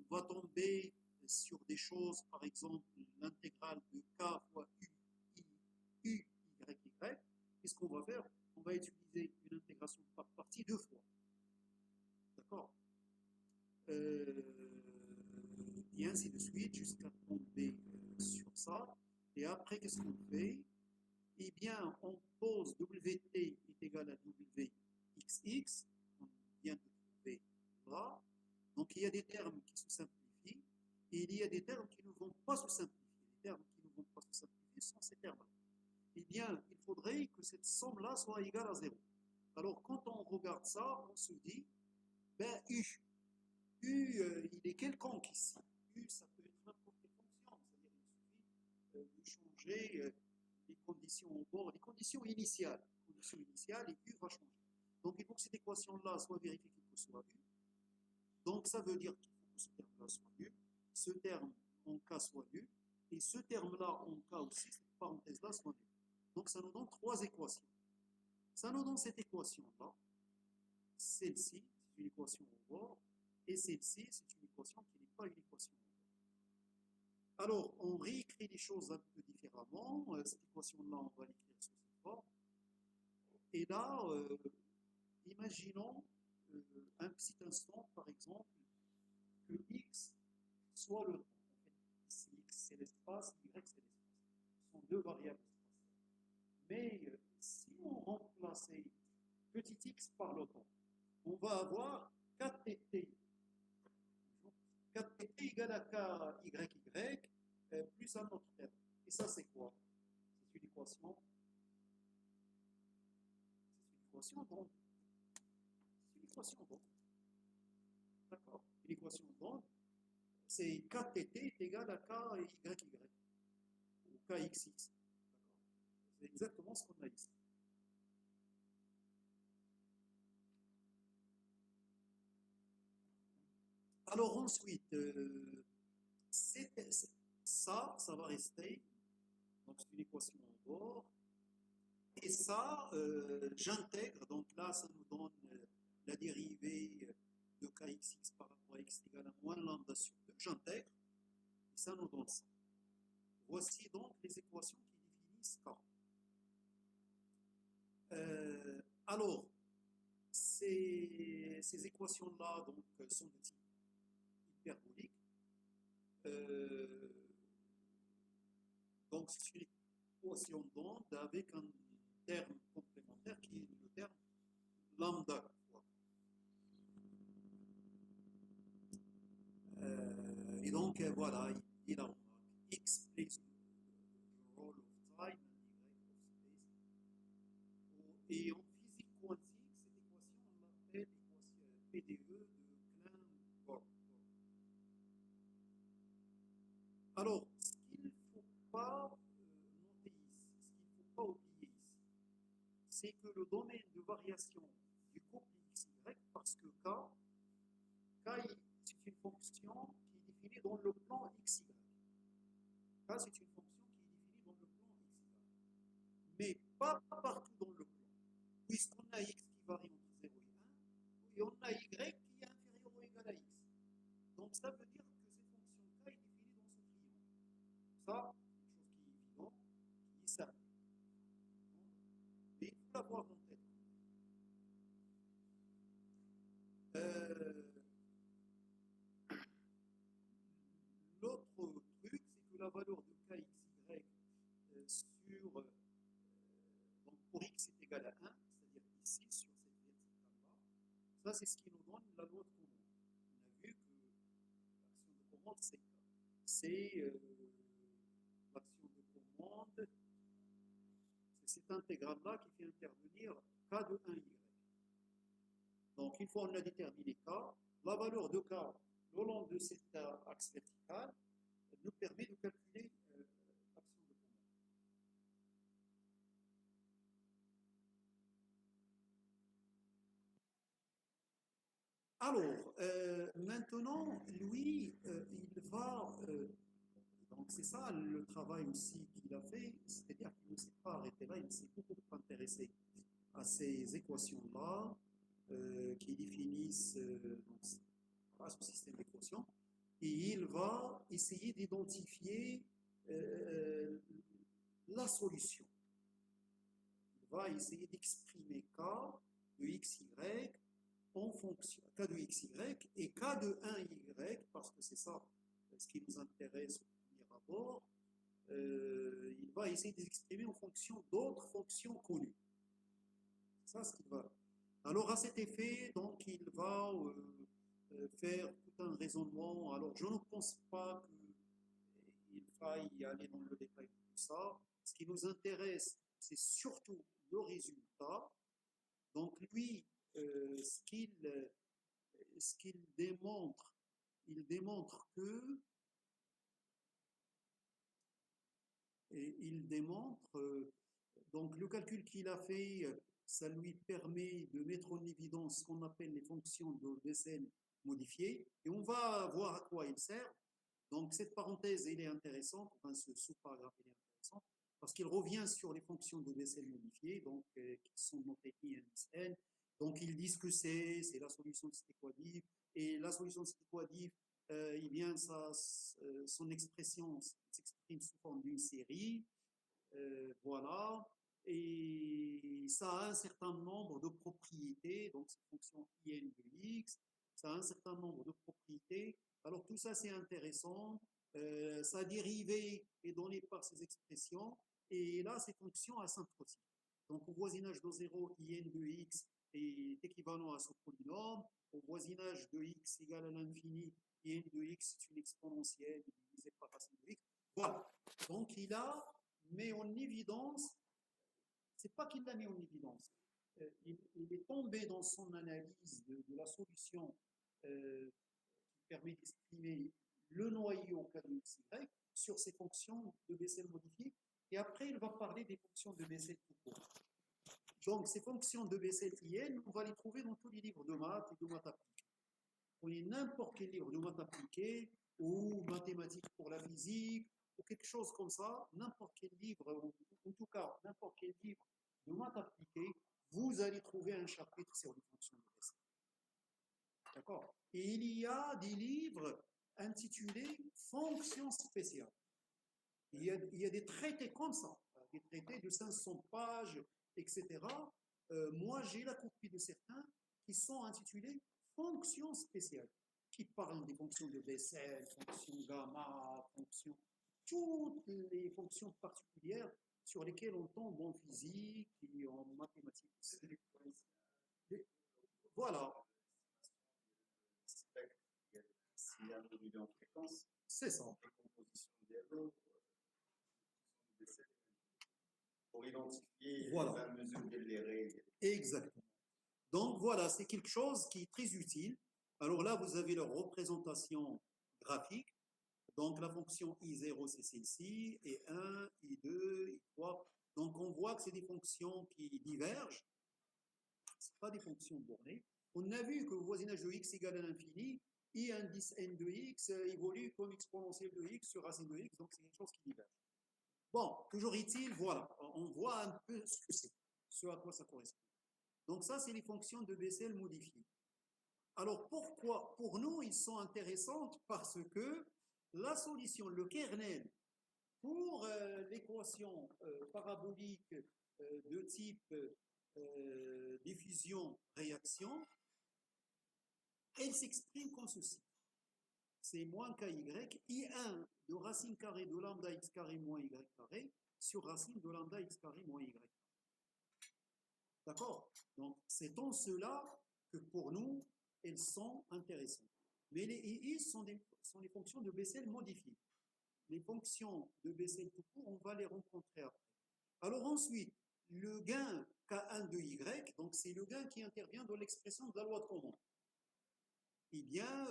On va tomber sur des choses, par exemple, l'intégrale de K fois U, Y. Qu'est-ce qu'on va faire? On va utiliser une intégration par partie deux fois. D'accord? Et ainsi de suite, jusqu'à tomber sur ça. Et après, qu'est-ce qu'on fait? Eh bien, on pose Wt est égal à Wxx, on vient de trouver là. Donc, Donc il y a des termes qui se simplifient et il y a des termes qui ne vont pas se simplifier. Les termes qui ne vont pas se simplifier sont ces termes-là. Eh bien, il faudrait que cette somme-là soit égale à 0. Alors, quand on regarde ça, on se dit, ben, U, il est quelconque ici. U, ça peut être n'importe quelle fonction. C'est-à-dire qu'il suffit de changer les conditions au bord, les conditions initiales. Et U va changer. Donc, il faut que cette équation-là soit vérifiée qu'il faut soit U. Donc, ça veut dire qu'il faut que ce terme-là soit nul, ce terme en K soit nul, et ce terme-là en K aussi, cette parenthèse-là soit nulle. Donc, ça nous donne 3 équations. Ça nous donne cette équation-là. Celle-ci, c'est une équation au bord, et celle-ci, c'est une équation qui n'est pas une équation au bord. Alors, on réécrit les choses un peu différemment. Cette équation-là, on va l'écrire sous cette forme. Et là, imaginons un petit instant, par exemple, que x soit le temps. En fait, ici, x c'est l'espace, y c'est l'espace. Ce sont deux variables spatiales. Mais si on remplaçait petit x par le temps, on va avoir 4tt. 4tt égale à kyy plus un autre terme. Et ça, c'est quoi? C'est une équation. C'est une équation d'onde. C'est une équation d'onde. D'accord? Une équation d'onde, c'est 4tt est égal à kyy ou kxx. C'est exactement ce qu'on a ici. Alors ensuite, ça va rester. Donc c'est une équation en bord. Et ça, j'intègre. Donc là, ça nous donne la dérivée de kxx par rapport à x égale à moins lambda sur 2. J'intègre. Et ça nous donne ça. Voici donc les équations qui définissent K. Alors, ces équations-là donc, sont de type hyperbolique. Donc, c'est une équation d'onde avec un terme complémentaire qui est le terme lambda. Et donc, voilà, il y a la remarque. X plays the role of time and Y of space. Et en physique quantique, cette équation, on l'appelle l'équation PDE de Klein-Borg. Alors, ce qu'il ne faut pas noter ici, ce qu'il ne faut pas oublier ici, c'est que le domaine de variation du couple XY, parce que K c'est une fonction qui est définie dans le plan XY. K, c'est une fonction qui est définie dans le plan XY. Mais pas partout dans le plan. Puisqu'on a X qui varie entre 0 et 1, et on a Y qui est inférieur ou égal à X. Donc ça veut dire que cette fonction K est définie dans ce triangle. Ça, une chose qui est évidente, qui est simple. Mais il faut l'avoir en tête. L'autre truc, c'est que la valeur de kxy sur, donc pour x est égal à 1, c'est-à-dire ici, sur cette verticale-là, ça c'est ce qui nous donne la loi de commande. On a vu que l'action de commande, c'est l'action de commande, c'est cette intégrale-là qui fait intervenir k de 1y. Donc, une fois on a déterminé k, la valeur de k le long de cet axe vertical nous permet de calculer l'action de commande. Alors, maintenant, lui, il va... donc, c'est ça le travail aussi qu'il a fait, c'est-à-dire qu'il ne s'est pas arrêté là, il s'est beaucoup intéressé à ces équations-là qui définissent ce système d'équations, et il va essayer d'identifier la solution. Il va essayer d'exprimer K de XY en fonction K de XY et K de 1Y, parce que c'est ça ce qui nous intéresse au premier abord. Il va essayer d'exprimer en fonction d'autres fonctions connues. C'est ça ce qu'il va. Alors à cet effet, donc il va faire tout un raisonnement. Alors, je ne pense pas qu'il faille aller dans le détail de tout ça. Ce qui nous intéresse, c'est surtout le résultat. Donc, lui, ce qu'il démontre, il démontre que, donc le calcul qu'il a fait, ça lui permet de mettre en évidence ce qu'on appelle les fonctions de Bessel modifiées, et on va voir à quoi il sert. Donc cette parenthèse, elle est intéressante, enfin ce sous-paragraphe, il est intéressant, parce qu'il revient sur les fonctions de Bessel modifiées, donc qui sont notées I indice N. Donc ils disent que c'est la solution de cet équadif, et la solution de cet équadif, eh bien, son expression s'exprime sous forme d'une série, voilà, et ça a un certain nombre de propriétés, donc cette fonction in de x, ça a un certain nombre de propriétés. Alors tout ça c'est intéressant, sa dérivée est donnée par ces expressions, et là ces fonctions asymptotiques. Donc au voisinage de 0, in de x est équivalent à ce polynôme, au voisinage de x égale à l'infini, in de x c'est une exponentielle divisée par racine de x. Voilà, donc il a mis en évidence, c'est pas qu'il l'a mis en évidence, il est tombé dans son analyse de la solution qui permet d'exprimer le noyau k de x, y sur ces fonctions de Bessel modifiées, et après il va parler des fonctions de Bessel tout court. Donc ces fonctions de Bessel IN, on va les trouver dans tous les livres de maths et de maths appliquées. Prenez n'importe quel livre de maths appliquées ou mathématiques pour la physique ou quelque chose comme ça, n'importe quel livre, ou en tout cas n'importe quel livre de maths appliquées, vous allez trouver un chapitre sur les fonctions de Bessel. D'accord? Et il y a des livres intitulés Fonctions spéciales. Il y a des traités comme ça, des traités de 500 pages, etc. Moi, j'ai la copie de certains qui sont intitulés Fonctions spéciales, qui parlent des fonctions de Bessel, fonctions gamma, fonctions, toutes les fonctions particulières sur lesquelles on tombe en physique et en mathématiques. Voilà. S'il y a un modulé en fréquence, c'est ça. Décomposition des lots, pour identifier voilà. la mesure des règles. Exactement. Donc voilà, c'est quelque chose qui est très utile. Alors là, vous avez leur représentation graphique. Donc la fonction I0, c'est celle-ci, et 1, I2, I3. Donc on voit que c'est des fonctions qui divergent. Ce pas des fonctions bornées. On a vu que le voisinage de x égale à l'infini, I indice n de x évolue comme exponentielle de x sur racine de x, donc c'est quelque chose qui diverge. Bon, toujours est-il, voilà, on voit un peu ce que c'est, ce à quoi ça correspond. Donc ça, c'est les fonctions de Bessel modifiées. Alors pourquoi? Pour nous, ils sont intéressantes parce que la solution, le kernel, pour l'équation parabolique de type diffusion-réaction, elle s'exprime comme ceci. C'est moins ky, I1 de racine carrée de lambda x carré moins y carré sur racine de lambda x carré moins y carré. D'accord? Donc, c'est en cela que pour nous, elles sont intéressantes. Mais les II sont les fonctions de Bessel modifiées. Les fonctions de Bessel tout court, on va les rencontrer après. Alors ensuite, le gain K1 de Y, donc c'est le gain qui intervient dans l'expression de la loi de commande. Eh bien,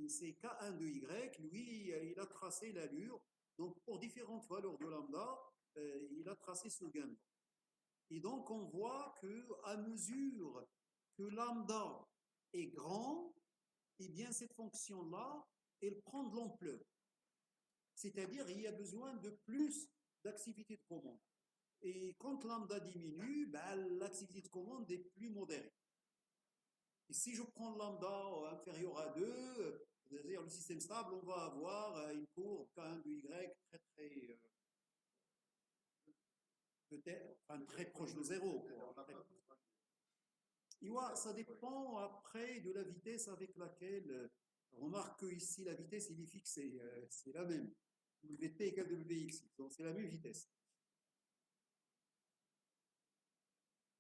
c'est K1 de Y, lui, il a tracé l'allure. Donc, pour différentes valeurs de lambda, il a tracé ce gain. Et donc, on voit qu'à mesure que lambda est grand, eh bien, cette fonction-là, elle prend de l'ampleur. C'est-à-dire, il y a besoin de plus d'activité de commande. Et quand lambda diminue, ben, l'activité de commande est plus modérée. Et si je prends lambda inférieur à 2, c'est-à-dire le système stable, on va avoir une courbe K1 de Y très peut-être, enfin, très proche de 0. Et ouais, ça dépend après de la vitesse avec laquelle, remarque que ici la vitesse il est fixée, c'est la même. Vt égale Wx, donc c'est la même vitesse.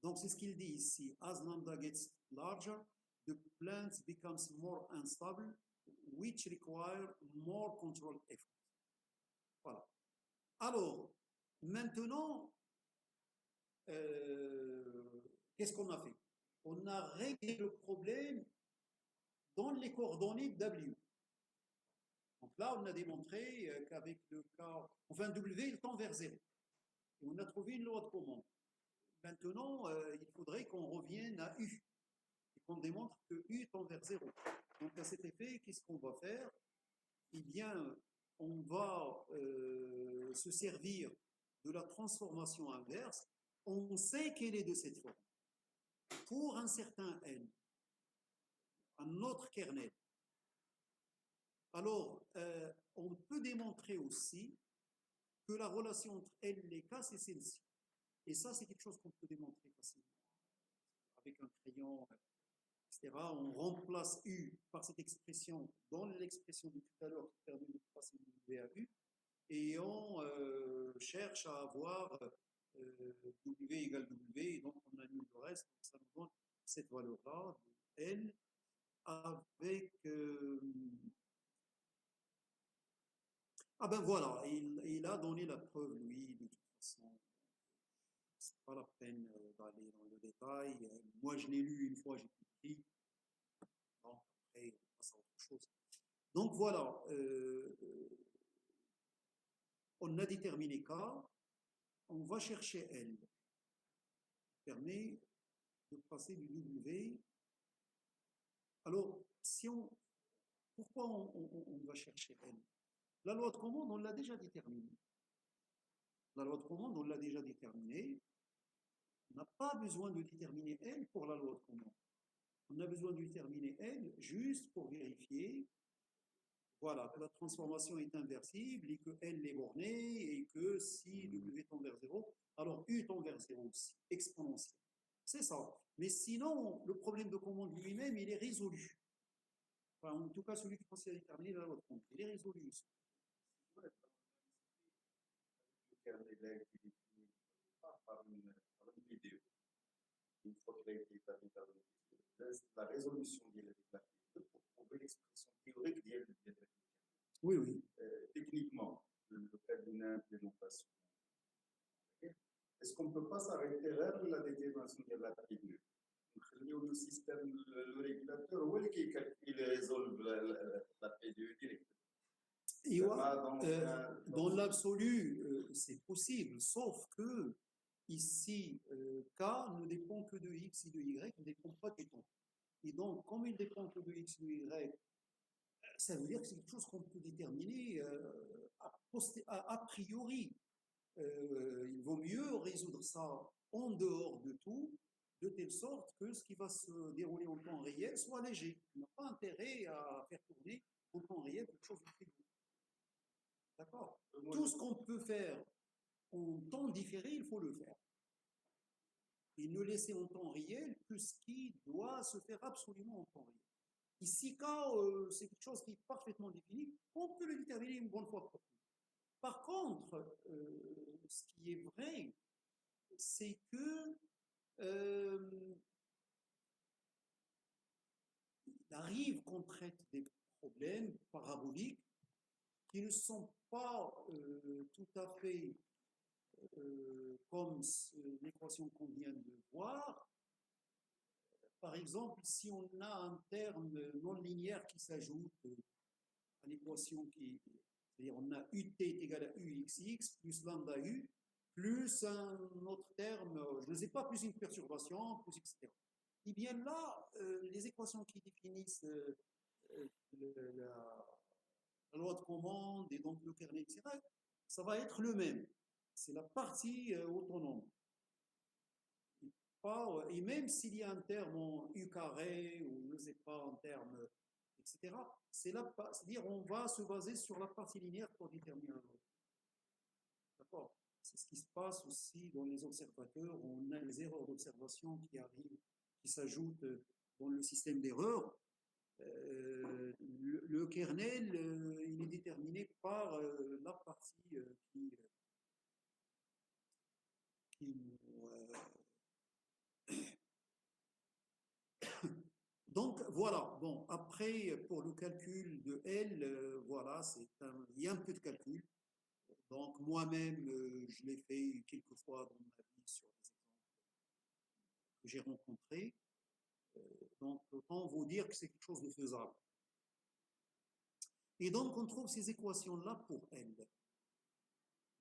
Donc c'est ce qu'il dit ici, as lambda gets larger, the plant becomes more unstable, which require more control effort. Voilà. Alors, maintenant, qu'est-ce qu'on a fait? On a réglé le problème dans les coordonnées W. Donc là, on a démontré qu'avec le cas, enfin W, il tend vers 0. Et on a trouvé une loi de commande. Maintenant, il faudrait qu'on revienne à U et qu'on démontre que U tend vers 0. Donc à cet effet, qu'est-ce qu'on va faire? Eh bien, on va se servir de la transformation inverse. On sait qu'elle est de cette forme. Pour un certain N, un autre kernel. Alors, on peut démontrer aussi que la relation entre L et K, c'est celle-ci. Et ça, c'est quelque chose qu'on peut démontrer facilement. Avec un crayon, etc. On remplace U par cette expression dans l'expression de tout à l'heure qui permet de passer de W à U. Et on cherche à avoir W égale W, et donc on annule le reste. Donc ça nous donne cette valeur-là, de L, avec... Ah ben voilà, il a donné la preuve, lui, de toute façon. C'est pas la peine d'aller dans le détail. Moi, je l'ai lu une fois, j'ai compris. Donc, après, on passe à autre chose. Donc voilà, on a déterminé K, on va chercher L. Ça permet de passer du W. Alors, pourquoi on va chercher L? La loi de commande, on l'a déjà déterminée. La loi de commande, on l'a déjà déterminée. On n'a pas besoin de déterminer L pour la loi de commande. On a besoin de déterminer L juste pour vérifier, voilà, que la transformation est inversible et que L est bornée et que si W tend vers 0, alors U tend vers 0 aussi, exponentiel. C'est ça. Mais sinon, le problème de commande lui-même, il est résolu. Enfin, en tout cas, celui qui pensait à déterminer la loi de commande, il est résolu. Le kernel a été défini par une vidéo. Une fois qu'il a été établi par une vidéo, la résolution d'IL avec la vidéo pour trouver l'expression théorique d'IL. Oui, oui. Techniquement, le cas d'une implémentation. Est-ce qu'on ne peut pas s'arrêter là de la détermination de la P2? Le système, le régulateur, où est-ce qu'il résolve la P2 directement? Et dans l'absolu, c'est possible, sauf que ici, K ne dépend que de X et de Y, ne dépend pas du temps. Et donc, comme il dépend que de X et de Y, ça veut dire que c'est quelque chose qu'on peut déterminer a priori. Il vaut mieux résoudre ça en dehors de tout, de telle sorte que ce qui va se dérouler en temps réel soit léger. On n'a pas intérêt à faire tourner en temps réel quelque chose de très lourd. D'accord? Tout ce qu'on peut faire en temps différé, il faut le faire. Et ne laisser en temps réel que ce qui doit se faire absolument en temps réel. Ici, quand c'est quelque chose qui est parfaitement défini, on peut le déterminer une bonne fois pour toutes. Par contre, ce qui est vrai, c'est que il arrive qu'on traite des problèmes paraboliques qui ne sont pas tout à fait comme l'équation qu'on vient de voir. Par exemple, si on a un terme non linéaire qui s'ajoute à l'équation c'est-à-dire on a ut est égal à uxx plus lambda u plus un autre terme, je ne sais pas, plus une perturbation, plus etc. Et bien là, les équations qui définissent la loi de commande et donc le kernel, etc., ça va être le même. C'est la partie autonome. Et même s'il y a un terme en u carré ou je ne sais pas, en terme, etc., c'est-à-dire on va se baser sur la partie linéaire pour déterminer la loi. D'accord? C'est ce qui se passe aussi dans les observateurs. On a les erreurs d'observation qui arrivent, qui s'ajoutent dans le système d'erreurs. Le kernel, il est déterminé par la partie qui Donc voilà, bon, après pour le calcul de L, voilà, il y a un peu de calcul. Donc moi-même, je l'ai fait quelques fois dans ma vie sur des exemples que j'ai rencontrés. Donc autant vous dire que c'est quelque chose de faisable. Et donc on trouve ces équations-là pour L.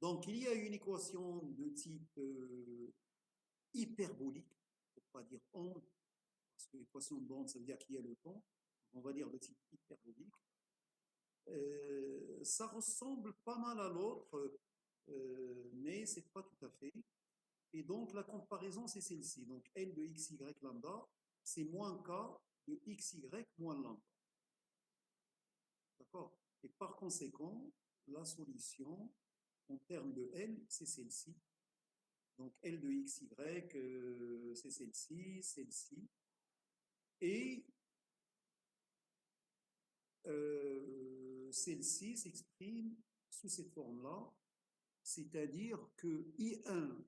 Donc il y a une équation de type hyperbolique, pour ne pas dire onde, parce que l'équation d'onde, ça veut dire qu'il y a le temps. On va dire de type hyperbolique. Ça ressemble pas mal à l'autre, mais c'est pas tout à fait. Et donc la comparaison, c'est celle-ci. Donc L de xy lambda, c'est moins k de xy moins lambda. D'accord? Et par conséquent, la solution en termes de L, c'est celle-ci. Donc L de xy, c'est celle-ci, celle-ci. Et celle-ci s'exprime sous cette forme-là, c'est-à-dire que I1,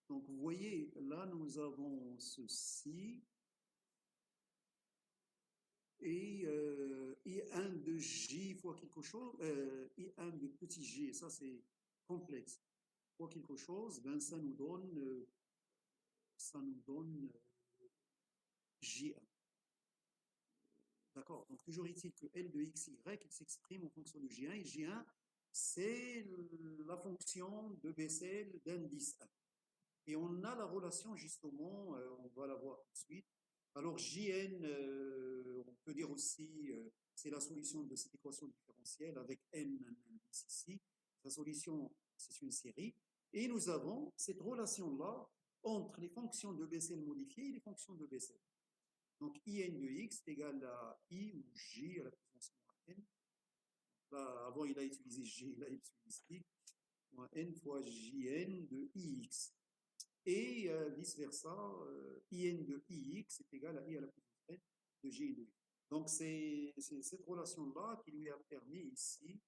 donc vous voyez, là nous avons ceci, et I1 de J fois quelque chose, I1 de petit g, ça c'est complexe, fois quelque chose, ben ça nous donne J1. D'accord? Donc toujours est-il que L de xy, il s'exprime en fonction de J1, et J1, c'est la fonction de Bessel d'indice 1. Et on a la relation justement, on va la voir tout de suite. Alors Jn, on peut dire aussi, c'est la solution de cette équation différentielle avec n un indice ici. La solution, c'est une série. Et nous avons cette relation-là entre les fonctions de Bessel modifiées et les fonctions de Bessel. Donc in de x est égal à i ou j à la puissance moins n. Là, avant, il a utilisé g, là, il utilise i, moins n fois jn de ix. Et vice-versa, in de ix est égal à i à la puissance n de g de x. Donc c'est cette relation-là qui lui a permis ici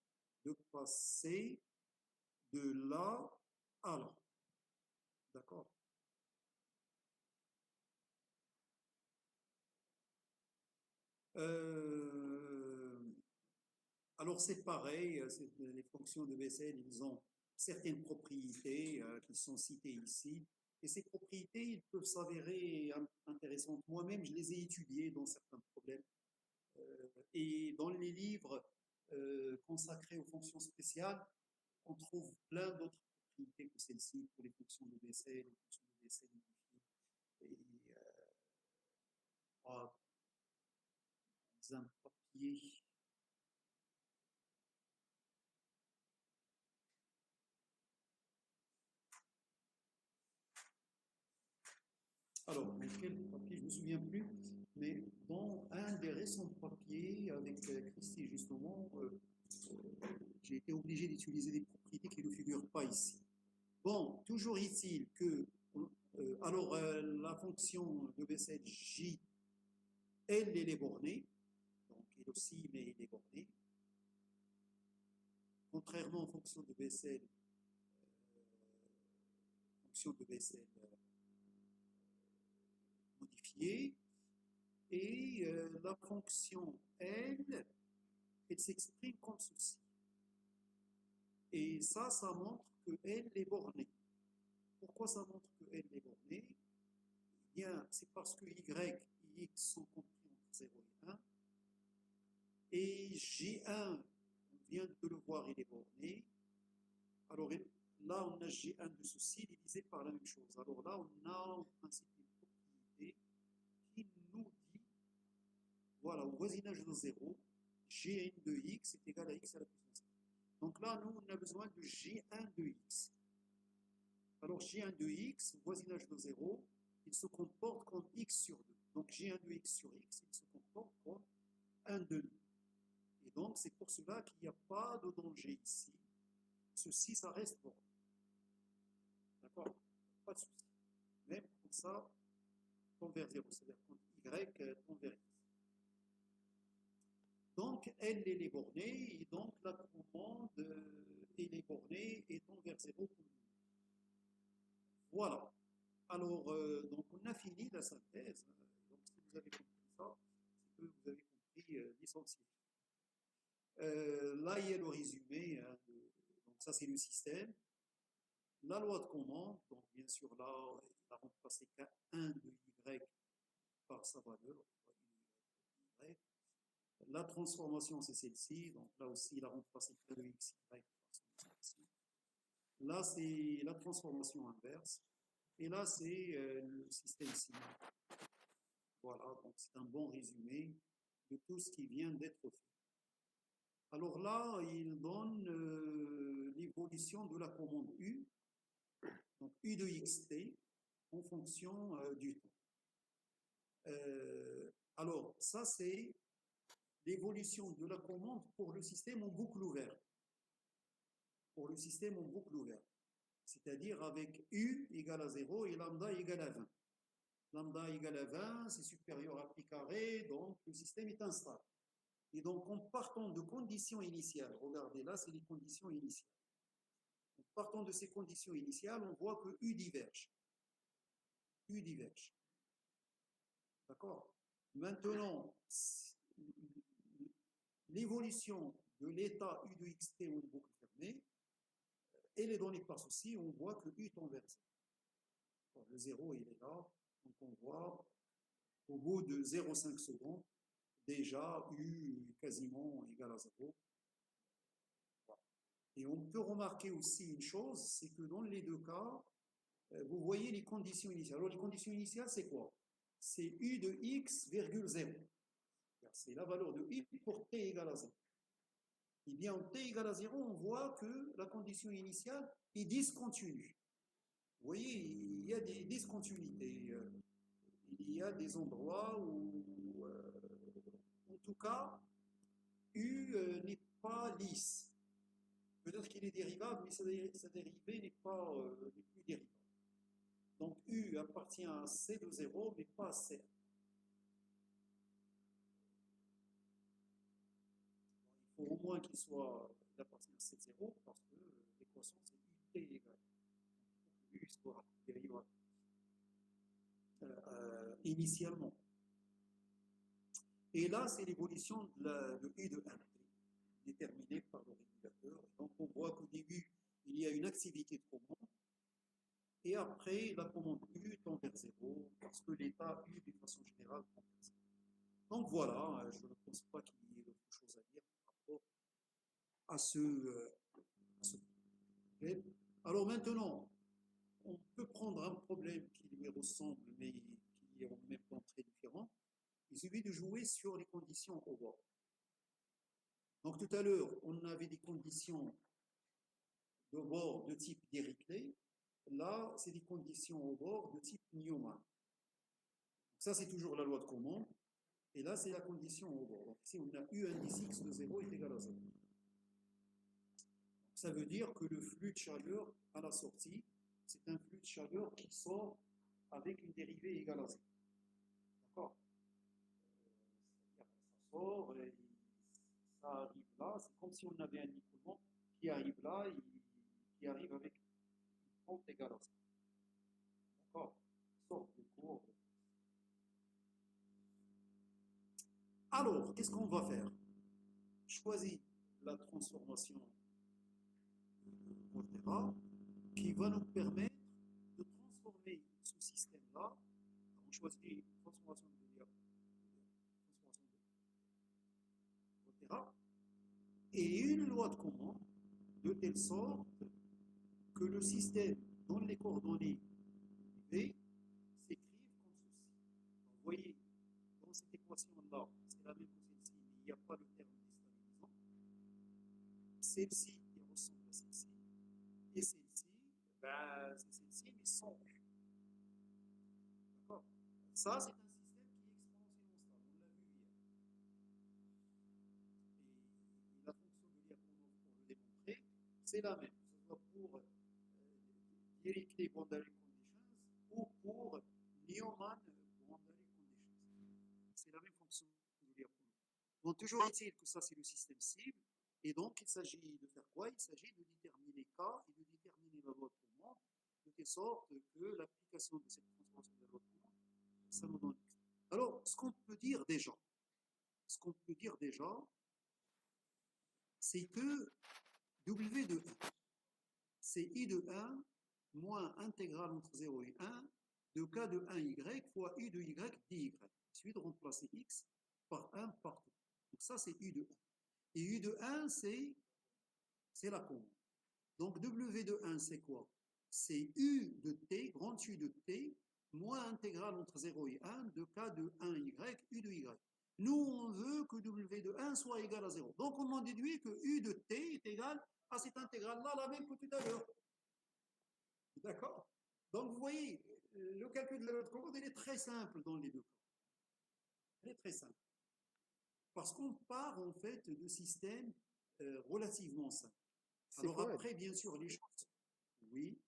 de passer de là à là. D'accord? Alors c'est pareil, les fonctions de Bessel, ils ont certaines propriétés qui sont citées ici. Et ces propriétés, ils peuvent s'avérer intéressantes. Moi-même, je les ai étudiées dans certains problèmes. Et dans les livres consacrés aux fonctions spéciales, on trouve plein d'autres propriétés que celles-ci pour les fonctions de Bessel, les fonctions de Bessel modifiées. Et un papier. Alors, quel papier, je ne me souviens plus, mais dans un des récents papiers avec Christy, justement, j'ai été obligé d'utiliser des propriétés qui ne figurent pas ici. Bon, toujours est-il que, la fonction de Bessel J, elle est bornée, donc elle aussi, mais elle est bornée. Contrairement aux fonctions de Bessel, modifiée, et la fonction L, elle s'exprime comme ceci. Et ça montre que L est bornée. Pourquoi ça montre que L est bornée? Eh bien, c'est parce que Y et X sont compris entre 0 et 1. Et J1, on vient de le voir, il est borné. Alors là, on a J1 de ceci divisé par la même chose. Alors là, on a en principe une propriété qui nous dit, voilà, au voisinage de 0, Gn de x est égal à x à la puissance 1. Donc là, nous, on a besoin de J1 de x. Alors J1 de x, voisinage de 0, il se comporte comme x sur 2. Donc J1 de x sur x, il se comporte comme 1 demi. Et donc, c'est pour cela qu'il n'y a pas de danger ici. Ceci, ça reste bon. D'accord? Pas de souci. Même comme ça, tend vers 0, c'est-à-dire quand y tend vers x. Donc, elle est bornée, et donc la commande est bornée et tend vers 0 pour nous. Voilà. Alors, donc on a fini la synthèse. Donc, si vous avez compris, ça, c'est que vous avez compris l'essentiel. Là, il y a le résumé. Hein, donc ça, c'est le système. La loi de commande, donc bien sûr, là, il a remplacé K1 de Y par sa valeur. Y. La transformation, c'est celle-ci. Donc là aussi, il a remplacé K de XY par celle-ci. Là, c'est la transformation inverse. Et là, c'est le système cible. Voilà, donc c'est un bon résumé de tout ce qui vient d'être fait. Alors là, il donne l'évolution de la commande U, donc U de xt, en fonction du temps. Alors, ça, c'est l'évolution de la commande pour le système en boucle ouverte. Pour le système en boucle ouverte. C'est-à-dire avec U égale à 0 et lambda égale à 20. Lambda égale à 20, c'est supérieur à pi carré, donc le système est instable. Et donc, en partant de conditions initiales, regardez là, c'est les conditions initiales. En partant de ces conditions initiales, on voit que U diverge. U diverge. D'accord? Maintenant, l'évolution de l'état U de xt en boucle fermée, et les données par ceci, on voit que U tend vers 0. Le 0, il est là. Donc, on voit, au bout de 0,5 secondes, déjà U est quasiment égal à 0. Et on peut remarquer aussi une chose, c'est que dans les deux cas, vous voyez les conditions initiales. Alors, les conditions initiales, c'est quoi? C'est U de x, 0. C'est la valeur de U pour t égale à 0. Eh bien, en t égale à 0, on voit que la condition initiale est discontinue. Vous voyez, il y a des discontinuités. Il y a des endroits où, en tout cas, U n'est pas lisse. Peut-être qu'il est dérivable, mais sa dérivée n'est plus dérivable. Donc U appartient à C de 0, mais pas à C. Il faut au moins qu'il appartient à C de 0, parce que l'équation c'est UT égale. Donc il faut que U soit dérivable initialement. Et là, c'est l'évolution de U de 1, déterminée par le régulateur. Donc on voit qu'au début, il y a une activité de commande, et après, la commande U tend vers 0, parce que l'état U, de façon générale, tend vers 0. Donc voilà, je ne pense pas qu'il y ait d'autre chose à dire par rapport à ce problème. Alors maintenant, on peut prendre un problème qui lui ressemble, mais qui est en même temps très différent. Il suffit de jouer sur les conditions au bord. Donc tout à l'heure, on avait des conditions de bord de type Dirichlet. Là, c'est des conditions au bord de type Newman. Donc ça, c'est toujours la loi de commande. Et là, c'est la condition au bord. Donc ici, on a U indice X de 0 est égal à 0. Donc, ça veut dire que le flux de chaleur à la sortie, c'est un flux de chaleur qui sort avec une dérivée égale à 0. D'accord? Ça sort et ça arrive là. C'est comme si on avait un écoulement qui arrive là et qui arrive avec une pente égale à 0. D'accord? Sorte de courbe. Alors, qu'est-ce qu'on va faire? Choisis la transformation Volterra qui va nous permettre de transformer ce système-là. On choisit une transformation de Volterra et une loi de commande de telle sorte que le système dont les coordonnées V s'écrivent comme ceci. Donc, vous voyez, dans cette équation-là, c'est la même que celle-ci, mais il n'y a pas le terme déstabilisant. Celle-ci, qui ressemble à celle-ci. Et celle-ci, ben, c'est celle-ci, mais sans U. D'accord? Ça, c'est un système qui est exponentiellement stable. On l'a vu hier. Et la fonction de Lyapunov, pour le démontrer, c'est la même. Que ce soit pour Dirichlet boundary conditions ou pour Newman boundary conditions. C'est la même fonction de Lyapunov. Donc, toujours est-il que ça, c'est le système cible. Et donc, il s'agit de faire quoi? Il s'agit de déterminer K et de déterminer la loi de commande, de telle sorte que l'application de cette transformation de la loi de commande, ça nous donne X. Alors, ce qu'on peut dire déjà, c'est que W de 1, c'est I de 1 moins intégrale entre 0 et 1 de K de 1Y fois U de Y dy. Il suffit de remplacer X par 1 partout. Donc ça, c'est U de 1. Et U de 1, c'est la commande. Donc W de 1, c'est quoi? C'est U de T, grand U de T, moins intégrale entre 0 et 1 de K de 1Y, U de Y. Nous, on veut que W de 1 soit égal à 0. Donc, on en déduit que U de T est égal à cette intégrale-là, la même que tout à l'heure. D'accord? Donc, vous voyez, le calcul de la loi de commande, il est très simple dans les deux cas. Il est très simple. Parce qu'on part, en fait, de systèmes relativement simples. سي Alors فؤاد après, bien sûr, les choses. Oui.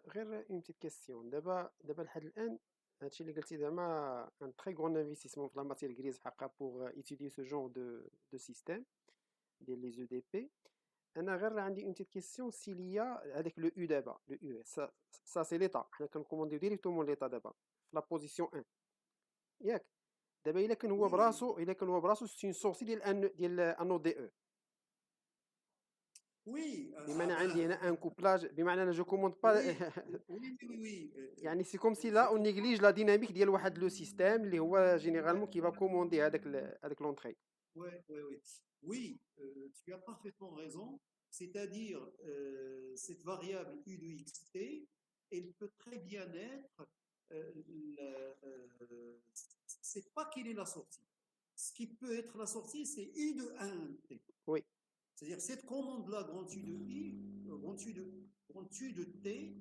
غير اون بتيت كيستيون دابا لحد الان هادشي اللي قلتي زعما ان تري غون انفستيسمون في لا ماتير غريز حقا بوغ ايتيديي سو جونغ دو سيستيم ديال لي زو دي بي. انا غير عندي اون بتيت كيستيون سي ليا هذاك لو يو دابا لو يو سا سي ليطا حنا كنكومونديو ديريكتومون ليطا دابا في لا بوزيسيون 1 ياك. دابا الا كان هو Oui, براسو سي اون سورسي ديال انو دي او، oui, بمعنى عندي هنا ان كوبلاج، بمعنى انا جو كوموند با oui, oui. يعني سي كوم سي Je لا اون comprends. نيغليج لا ديناميك ديال واحد لو سيستيم اللي هو جينيرالمون كيفا كوموندي هذاك لونطري. Oui, tu as parfaitement raison. C'est-à-dire, cette variable U de xt, elle peut très bien être, c'est pas quelle est la sortie. Ce qui peut être la sortie, c'est U de 1t. Oui, C'est-à-dire, cette commande-là, grand U de I, grand U de T,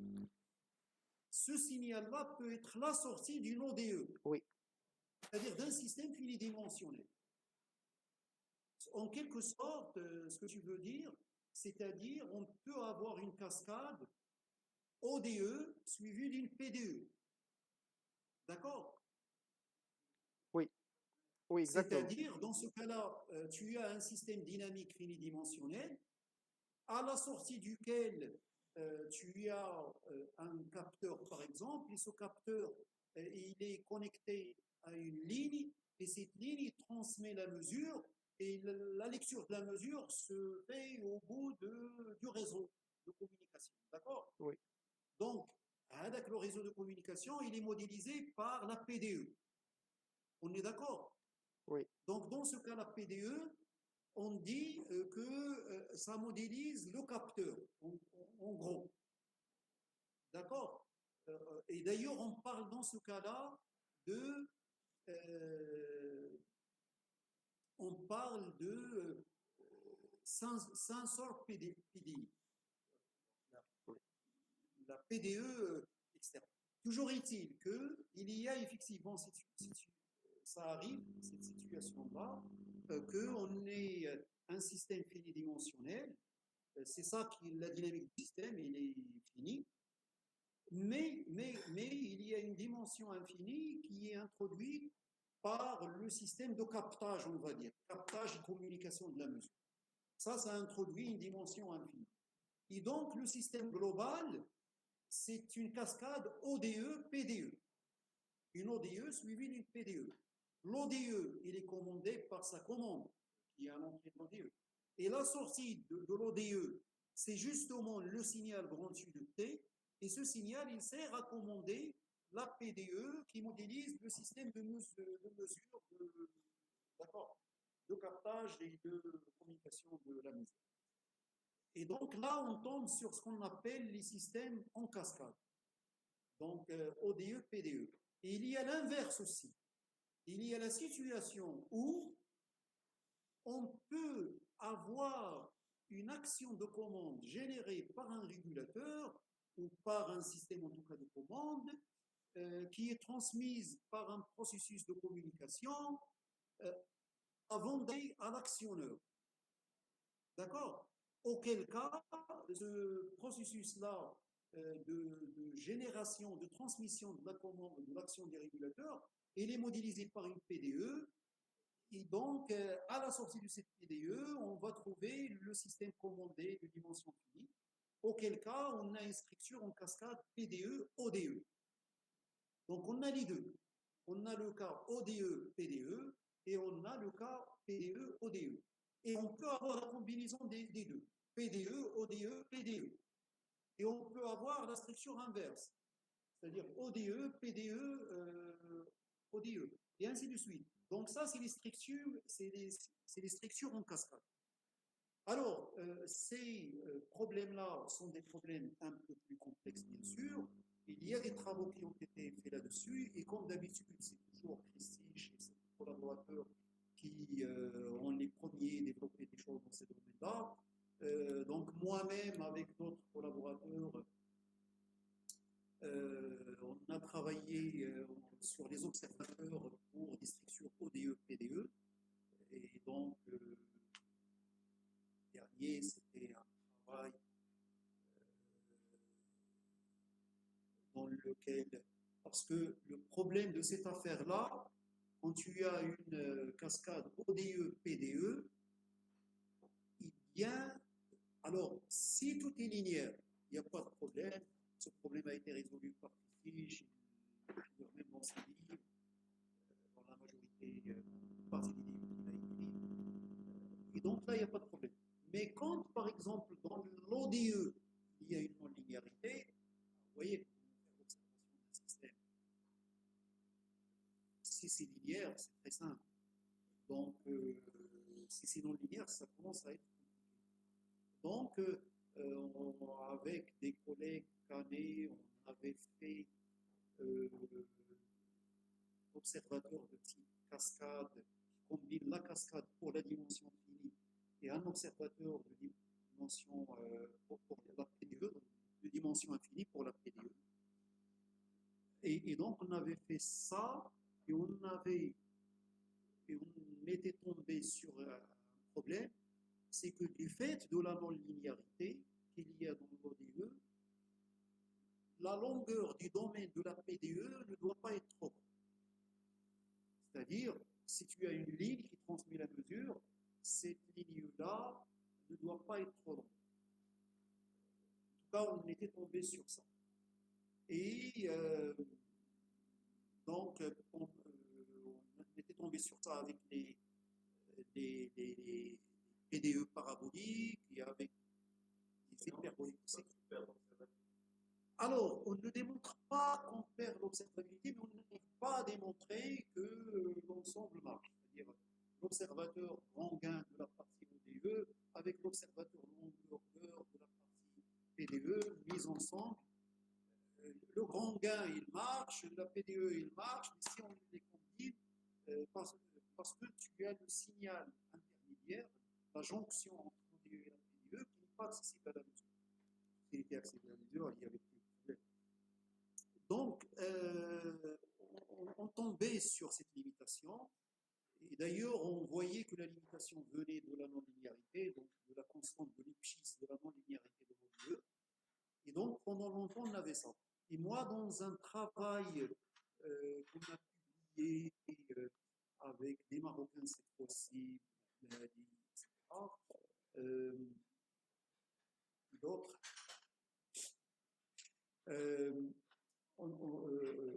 ce signal-là peut être la sortie d'une ODE, oui, c'est-à-dire d'un système finidimensionnel. En quelque sorte, ce que tu veux dire, c'est-à-dire on peut avoir une cascade ODE suivie d'une PDE. D'accord? oui, oui, exactement. C'est-à-dire, dans ce cas-là, tu as un système dynamique finidimensionnel à la sortie duquel tu as un capteur, par exemple, et ce capteur, il est connecté à une ligne, et cette ligne il transmet la mesure, et la lecture de la mesure se fait au bout du réseau de communication. D'accord? Oui, Donc, avec le réseau de communication, il est modélisé par la PDE. On est d'accord? oui, Donc, dans ce cas, la PDE, on dit que ça modélise le capteur, en gros. D'accord? Et d'ailleurs, on parle dans ce cas-là de. On parle de sensor PDI, la PDE externe. Toujours est-il qu'il y a effectivement, ça arrive, cette situation-là, qu'on ait un système finidimensionnel. C'est ça qui la dynamique du système, il est fini. Mais il y a une dimension infinie qui est introduite par le système de captage, on va dire, captage et communication de la mesure. Ça introduit une dimension infinie. Et donc, le système global, c'est une cascade ODE-PDE. Une ODE suivie d'une PDE. L'ODE, il est commandé par sa commande, qui est un entrée de l'ODE. Et la sortie de l'ODE, c'est justement le signal grand U de T, et ce signal, il sert à commander la PDE qui modélise le système de mesure de captage et de communication de la mesure. Et donc là, on tombe sur ce qu'on appelle les systèmes en cascade. Donc ODE, PDE. Et il y a l'inverse aussi. Il y a la situation où on peut avoir une action de commande générée par un régulateur ou par un système en tout cas de commande qui est transmise par un processus de communication avant d'aller à l'actionneur. D'accord? Auquel cas, ce processus-là de génération, de transmission de la commande, de l'action des régulateurs, il est modélisé par une PDE. Et donc, à la sortie de cette PDE, on va trouver le système commandé de dimension finie, auquel cas on a une structure en cascade PDE-ODE. Donc, on a les deux. On a le cas ODE, PDE, et on a le cas PDE, ODE. Et on peut avoir la combinaison des deux, PDE, ODE, PDE. Et on peut avoir la structure inverse, c'est-à-dire ODE, PDE, ODE, et ainsi de suite. Donc ça, c'est les structures en cascade. Alors, ces problèmes-là sont des problèmes un peu plus complexes, bien sûr. Il y a des travaux qui ont été faits là-dessus, et comme d'habitude, c'est toujours Christie et ses collaborateurs qui ont les premiers développé des choses dans ces domaines-là. Donc moi-même, avec d'autres collaborateurs, on a travaillé sur les observateurs pour des structures ODE, PDE. Et donc, dernier, c'était un travail dans lequel, parce que le problème de cette affaire-là, quand tu as une cascade ODE, PDE, il y a, alors, si tout est linéaire, il n'y a pas de problème. Ce problème a été résolu par Friedrich, même dans ses livres, dans la majorité, partie des livres qu'il a écrits. Et donc là, il n'y a pas de problème. Mais quand, par exemple, dans l'ODE, il y a une non-linéarité, vous voyez, l'observation d'un système, si c'est linéaire, c'est très simple. Donc, si c'est non-linéaire, ça commence à être compliqué. Donc, avec des collègues Canet, on avait fait l'observateur de type cascade qui combine la cascade pour la dimension finie et un observateur de dimension pour la PDE, donc de dimension infinie pour la PDE. Et donc, on avait fait ça et on était tombé sur un problème, c'est que du fait de la non-linéarité qu'il y a dans l'ODE, la longueur du domaine de la PDE ne doit pas être trop grande. C'est-à-dire, si tu as une ligne qui transmet la mesure, cette ligne-là ne doit pas être trop longue. En tout cas, on était tombé sur ça. Et donc, on était tombé sur ça avec les PDE paraboliques et avec les hyperboliques. Alors, on ne démontre pas qu'on perd l'observabilité, mais on n'arrive pas à démontrer que l'ensemble marche. C'est-à-dire l'observateur grand gain de la partie ODE avec l'observateur longueur de la partie PDE mis ensemble. Le grand gain, il marche, la PDE, il marche, mais si on les combine, parce que tu as le signal intermédiaire, la jonction entre l'ODE et la PDE, qui n'est pas accessible à la mesure. S'il était accessible à la mesure, il y avait plus de problème. Donc, on tombait sur cette limitation, et d'ailleurs, on voyait que la limitation venait de la non-linéarité, donc de la constante de Lipschitz, de la non-linéarité de l'ODE, et donc pendant longtemps, on avait ça. Et moi, dans un travail qu'on a publié avec des Marocains cette fois-ci, etc., d'autres,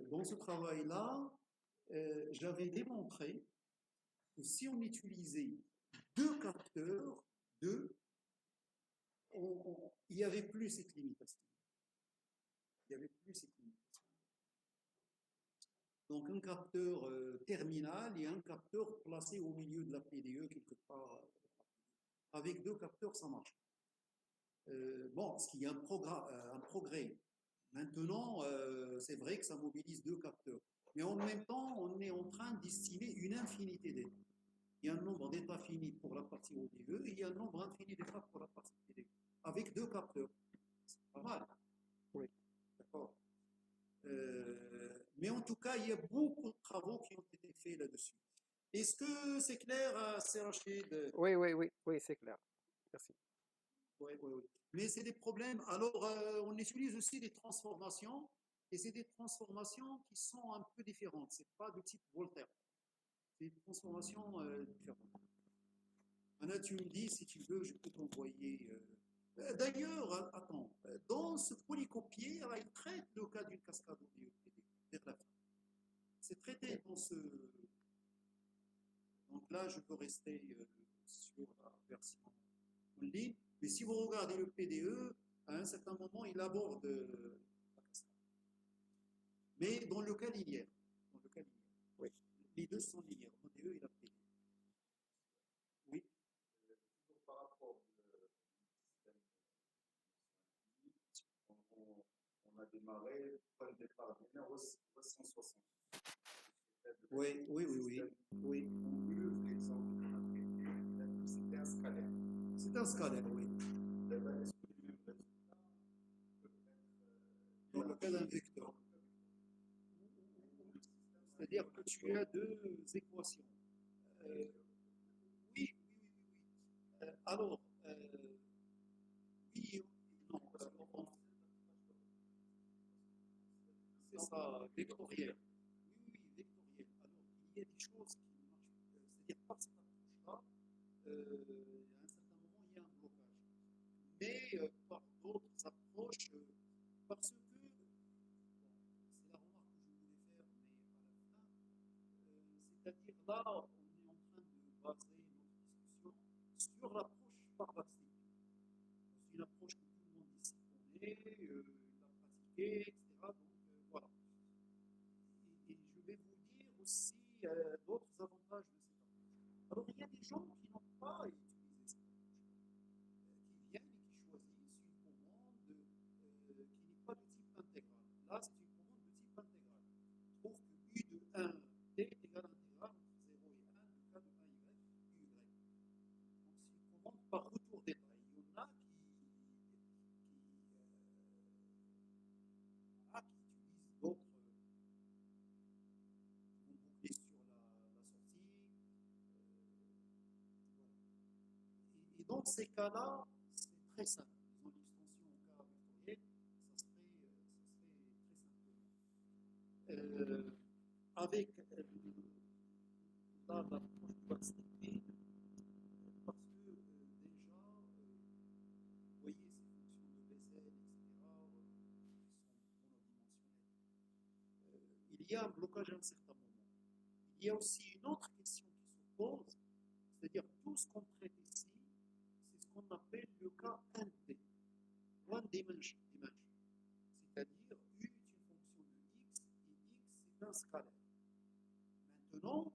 dans ce travail-là, j'avais démontré que si on utilisait deux capteurs, il n'y avait plus cette limitation. Il n'y avait plus cette limitation. Donc un capteur terminal et un capteur placé au milieu de la PDE quelque part. Avec deux capteurs, ça marche. Bon, ce qui est un progrès. Maintenant, c'est vrai que ça mobilise deux capteurs. Mais en même temps, on est en train d'estimer une infinité d'états. Il y a un nombre d'états finis pour la partie ODE et il y a un nombre infini d'états pour la partie PDE. Avec deux capteurs. C'est pas mal. Oui. D'accord. Mais en tout cas, il y a beaucoup de travaux qui ont été faits là-dessus. Est-ce que c'est clair, Serachid? Oui, c'est clair. Merci. Oui. Mais c'est des problèmes. Alors, on utilise aussi des transformations, et c'est des transformations qui sont un peu différentes. Ce n'est pas du type Voltaire. C'est des transformations différentes. Maintenant, tu me dis, si tu veux, je peux t'envoyer. D'ailleurs, attends, dans ce polycopier, il traite le cas d'une cascade ODE vers la fin. c'est traité dans ce. Donc là, je peux rester sur la version en ligne. Mais si vous regardez le PDE, à un certain moment, il aborde la cascade. Mais dans le cas linéaire. Dans le cas linéaire. Oui. Les deux sont linéaires. MODE et la PDE. Oui. Toujours par rapport au système, on a démarré, point de départ bien au 160. Oui. Oui. L'exemple qu'on a traité, c'était un scalaire. C'est un scalaire, oui. Est-ce que le même résultat peut être Dans le cas d'un vecteur. C'est-à-dire que tu as deux équations. Oui. Alors, oui et non. C'est ça, vectoriel. Oui, vectoriel. Alors, il y a des choses qui ne marchent pas. C'est-à-dire, par cette approche-là, à un certain moment, il y a un blocage. Mais par d'autres approches, parce que, bon, c'est la remarque que je voulais faire, mais à la fin, c'est-à-dire là, on est en train de baser notre discussion sur l'approche par Bastet. C'est une approche que tout le monde ici connaît, l'a pratiquée, etc. Donc voilà. Et je vais vous dire aussi d'autres avantages de cette approche. Alors il y a des gens qui n'ont pas utilisé cette approche, qui viennent et qui choisissent une commande qui n'est pas de type intégral. Là, c'est une commande de type intégral. Je trouve que u de 1 t est égal à intégral entre 0 et 1 de k de 1y, y. Donc c'est une commande par retour détail. Il y en a qui utilisent d'autres, qui vont boucler sur la sortie. Voilà. Et dans ces cas-là, c'est très simple. Ils ont l'extension au cas vectoriel, ça serait très simplement. Avec là, l'approche du Bastet, parce que déjà, vous voyez, ces fonctions de Bessel, etc., sont monodimensionnelles. Il y a un blocage à un certain moment. Il y a aussi une autre question qui se pose, c'est-à-dire tout ce qu'on traite ici, c'est ce qu'on appelle le cas 1D, one dimension. C'est-à-dire U est une fonction de x et x c'est un scalaire. Maintenant,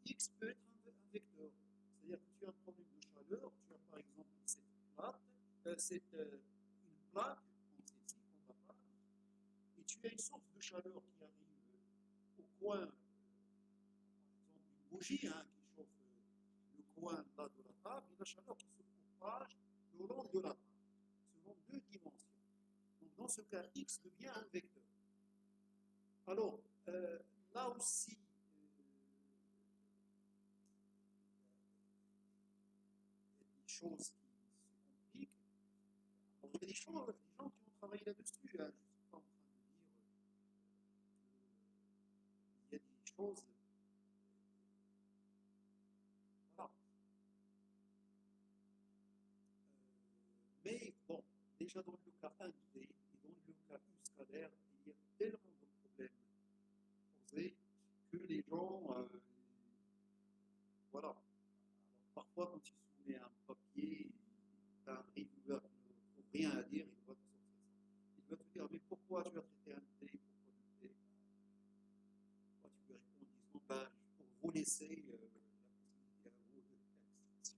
x peut être un vecteur. C'est-à-dire que tu as un problème de chaleur, tu as par exemple cette plaque, une plaque, comme celle-ci qu'on va voir, et tu as une source de chaleur qui arrive au coin, par exemple une bougie qui chauffe le coin là de la table, et la chaleur qui se propage le long de la table, selon deux dimensions. Donc dans ce cas, x devient un vecteur. Alors, là aussi, il y a des choses qui se compliquent. Alors, il y a des gens qui ont travaillé là-dessus. Je ne suis pas en train de dire qu'il y a des choses. Voilà. Mais bon, déjà dans le cas 1D et dans le cas U scalaire, il y a tellement de problèmes posés que les gens, voilà. Alors, parfois, quand il soumet un papier, tu as un reviewer qui ne trouve rien à dire, il va te sortir ça. Il va te dire, mais pourquoi tu as traité un D, pourquoi deux D? Toi, tu lui réponds en disant, ben, pour vous laisser la possibilité à vous de faire l'expression.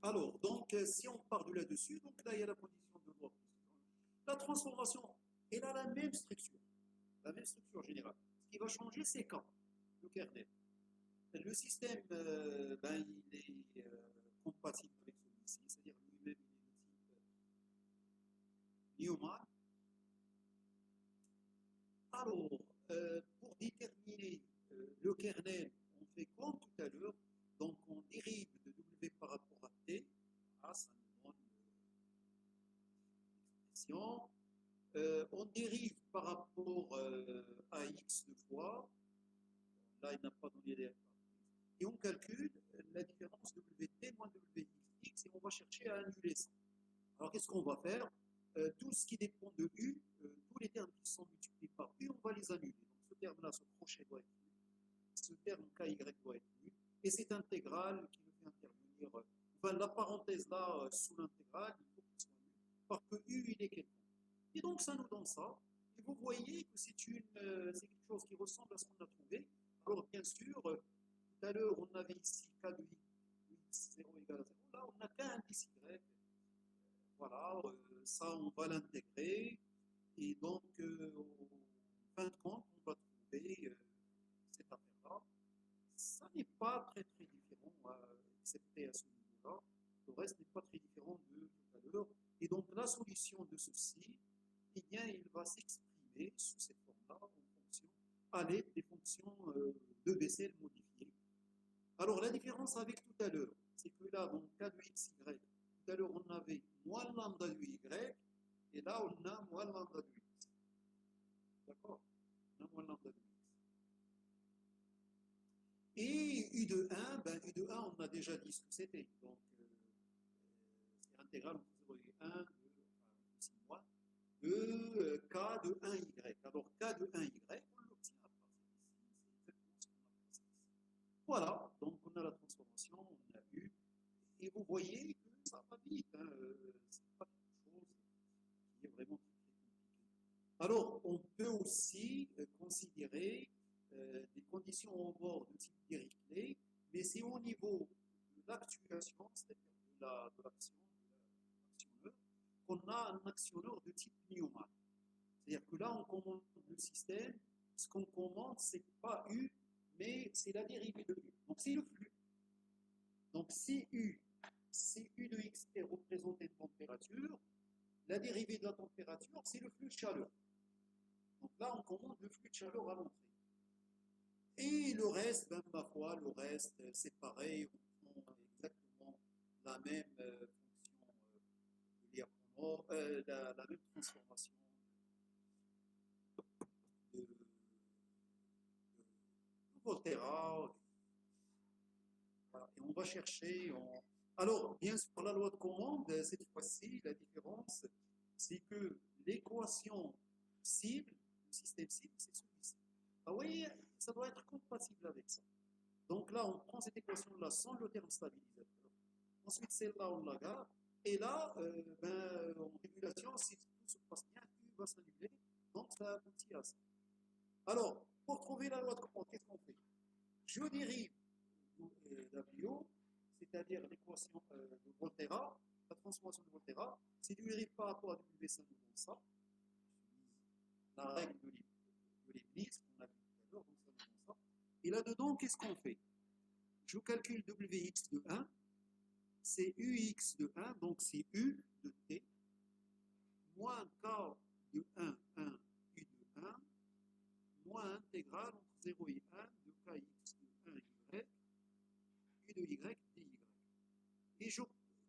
Alors, donc, si on part de là-dessus, donc là, il y a la condition de loi. La transformation, elle a la même structure générale. Ce qui va changer, c'est quand le kernel. Le système, ben, il est compatible avec celui-ci, c'est-à-dire lui-même, il est de type Newman. Alors, pour déterminer le kernel, on fait comme tout à l'heure, donc on dérive de W par rapport à T. Ah, ça nous donne l'expression. On dérive par rapport à X deux fois. Là, il n'a pas donné les. Et on calcule la différence WT moins WX et on va chercher à annuler ça. Alors, qu'est-ce qu'on va faire? Tout ce qui dépend de U, tous les termes qui sont multipliés par U, on va les annuler. Donc, ce terme-là, ce crochet doit être nul. Ce terme KY doit être nul. Et cette intégrale qui nous fait intervenir, enfin, la parenthèse là, sous l'intégrale, il faut qu'il soit nul, parce que U, il est quelconque. Et donc, ça nous donne ça. Et vous voyez que c'est quelque chose qui ressemble à ce qu'on a trouvé. Alors, bien sûr, tout à l'heure, on avait ici K de X, 0 égale à 0. Là, on n'a qu'un indice Y. Voilà, ça, on va l'intégrer. Et donc, en fin de compte, on va trouver cette affaire-là. Ça n'est pas très, très différent, excepté à ce niveau-là. Le reste n'est pas très différent de tout à l'heure. Et donc, la solution de ceci, eh bien, il va s'exprimer sous cette forme-là, en fonction, à l'aide des fonctions de Bessel modifiées. Alors, la différence avec tout à l'heure, c'est que là, dans K de xy, tout à l'heure, on avait moins lambda de y, et là, on a moins lambda de x. D'accord? On a moins lambda de x. Et U de 1, ben U de 1, on a déjà dit ce que c'était. Donc, c'est intégrale entre 0 et 1 de 6 mois de K de 1y. Alors, K de 1y, on l'obtient à partir d'ici. C'est exactement ce qu'on a fait ici. Voilà, donc on a la transformation, on a eu. Et vous voyez que ça va vite. Hein, c'est pas quelque chose qui est vraiment très, très compliqué. Alors, on peut aussi considérer des conditions en bord de type Dirichlet, mais c'est au niveau de l'actuation, c'est-à-dire de l'action, de l'actionneur, qu'on a un actionneur de type Newman. C'est-à-dire que là, on commande le système, ce qu'on commande, c'est pas U, mais c'est la dérivée de U. Donc, c'est le flux. Donc, si U de xt représente une température, la dérivée de la température, c'est le flux de chaleur. Donc là, on commande le flux de chaleur à l'entrée. Et le reste, ben, ma foi, le reste, c'est pareil, on prend exactement la même fonction de Lyapunov, la même transformation de Volterra. Voilà. Et on va chercher. Alors, bien sûr, la loi de commande, cette fois-ci, la différence, c'est que l'équation cible, le système cible, c'est celui-ci. Ah oui, ça doit être compatible avec ça. Donc là, on prend cette équation-là sans le terme stabilisateur. Ensuite, celle-là, on la garde. Et là, en régulation, si tout se passe bien, U va s'annuler. Donc, ça aboutit à ça. Alors, pour trouver la loi de commande, qu'est-ce qu'on fait? Je dérive WO, c'est-à-dire l'équation de Volterra, la transformation de Volterra. Si je dérive par rapport à W, ça nous donne ça. La règle de Leibniz, qu'on a vu tout à l'heure, donc ça nous donne ça. Et là-dedans, qu'est-ce qu'on fait? Je calcule Wx de 1, c'est Ux de 1, donc c'est U de T, moins K de 1, U de 1, moins intégrale entre 0 et 1 de Kx de 1Y, U de Y, dy. Et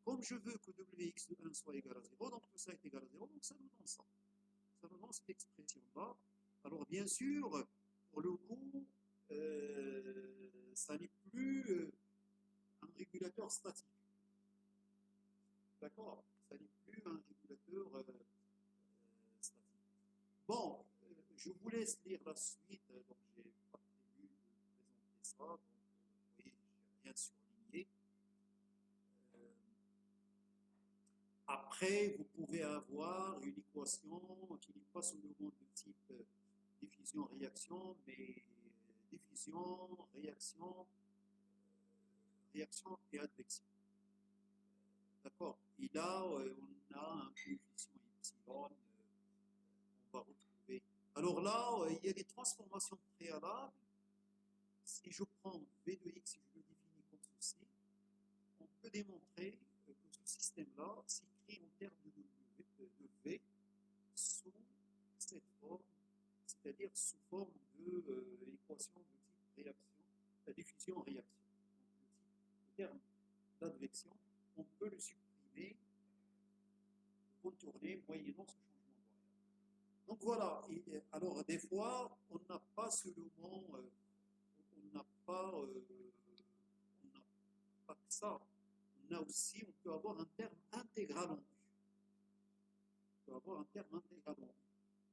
comme je veux que Wx de 1 soit égal à 0, donc tout ça est égal à 0, donc ça nous donne ça. Ça nous donne cette expression-là. Alors bien sûr, pour le coup, ça n'est plus un régulateur statique. D'accord? Ça n'est plus un régulateur statique. Bon, je vous laisse lire la suite, donc je n'ai pas prévu de présenter ça, donc vous voyez, je n'ai rien surligné. Après, vous pouvez avoir une équation qui n'est pas seulement de type diffusion-réaction, mais diffusion, réaction et advection. D'accord? Et là, on a un coefficient epsilon, on va retrouver. Alors là, il y a des transformations préalables. Si je prends V de x et je le définis comme ceci, on peut démontrer que ce système-là s'écrit en termes de V sous cette forme, c'est-à-dire sous forme de l'équation de type réaction, la diffusion-réaction. Donc le terme d'advection, on peut le supprimer, le contourner moyennant ce changement de variable. Donc voilà, et, alors des fois, on n'a pas seulement, on n'a pas que ça, on a aussi, on peut avoir un terme intégral en U. On peut avoir un terme intégral en U.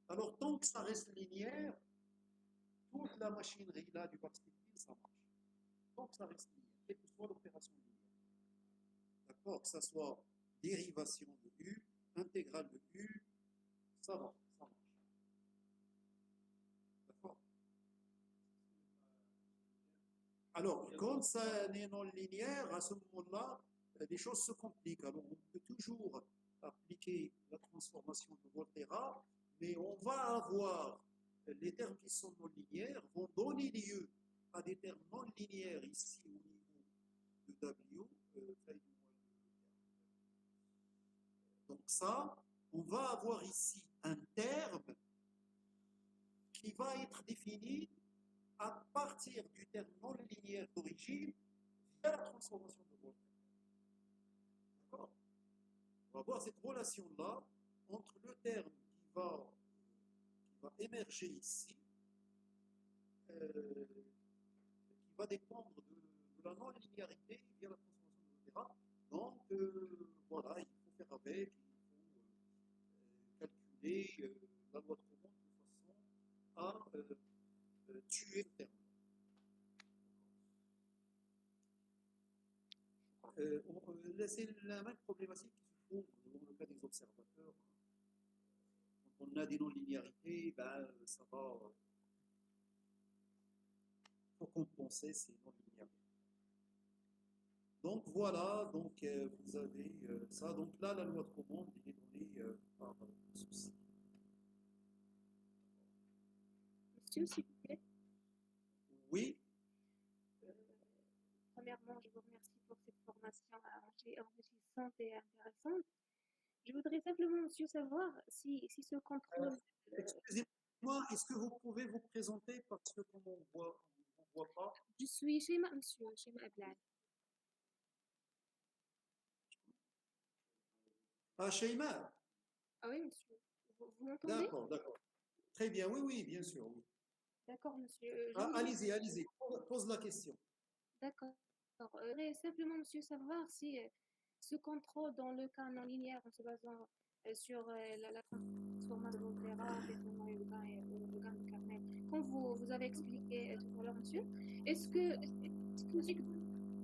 Alors, tant que ça reste linéaire, toute la machinerie là du perspective, ça marche. Tant que ça reste linéaire, quelle que soit l'opération linéaire. D'accord? Que ça soit dérivation de U, intégrale de U, ça va, ça marche. D'accord? Alors, quand ça n'est non linéaire, à ce moment-là, les choses se compliquent. Alors, on peut toujours appliquer la transformation de Volterra, mais on va avoir les termes qui sont non linéaires vont donner lieu à des termes non linéaires ici au niveau de W. Donc ça, on va avoir ici un terme qui va être défini à partir du terme non linéaire d'origine via la transformation de Volterra. D'accord? On va voir cette relation-là entre le terme qui va émerger ici, qui va dépendre de la non-linéarité via la transformation de Volterra. Donc, voilà, il faut faire avec, il faut calculer la loi de Coulomb de façon à tuer le terme. C'est la même problématique qui se trouve dans le cas des observateurs. Quand on a des non-linéarités, ben, ça va pour compenser ces non-linéarités. Donc voilà, donc vous avez ça. Donc là, la loi de commande est donnée par ceci. Monsieur, s'il vous plaît. Oui, Premièrement, je vous remercie pour cette formation enrichissante et intéressante. Je voudrais simplement, monsieur, savoir si ce contrôle... excusez-moi, est-ce que vous pouvez vous présenter parce que comme on ne voit pas. Je suis Shema, monsieur, Shema Ablad. Ah, Sheima. Ah oui, monsieur. Vous m'entendez? D'accord, d'accord. Très bien, oui, oui, bien sûr. Oui. D'accord, monsieur. Allez-y, allez-y, pose la question. D'accord. Je voudrais simplement, monsieur, savoir si ce contrôle dans le cas non linéaire en se basant sur la transformation de Volterra, détournement et le gain de Carmel, comme vous avez expliqué tout à l'heure, monsieur, est-ce que logique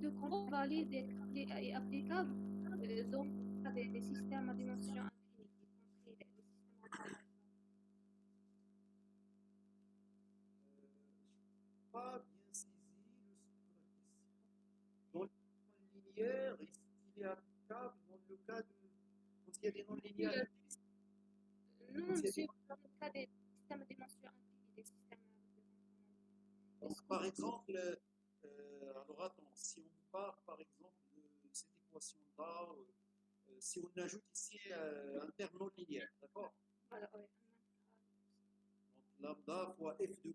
de contrôle valide est applicable dans le cas des systèmes à dimension infinie, y compris les systèmes rotaires? Pas bien saisi le sens de la question. Dans le linéaire, est-ce qu'il est applicable dans le cas de quand il y a des non-linéarités? Non, monsieur, dans le cas des systèmes à dimension infinie, des systèmes Donc, par exemple, alors attends, si on part par exemple de cette équation-là, si on ajoute ici un terme non linéaire, d'accord? voilà, oui. Donc lambda fois f de q.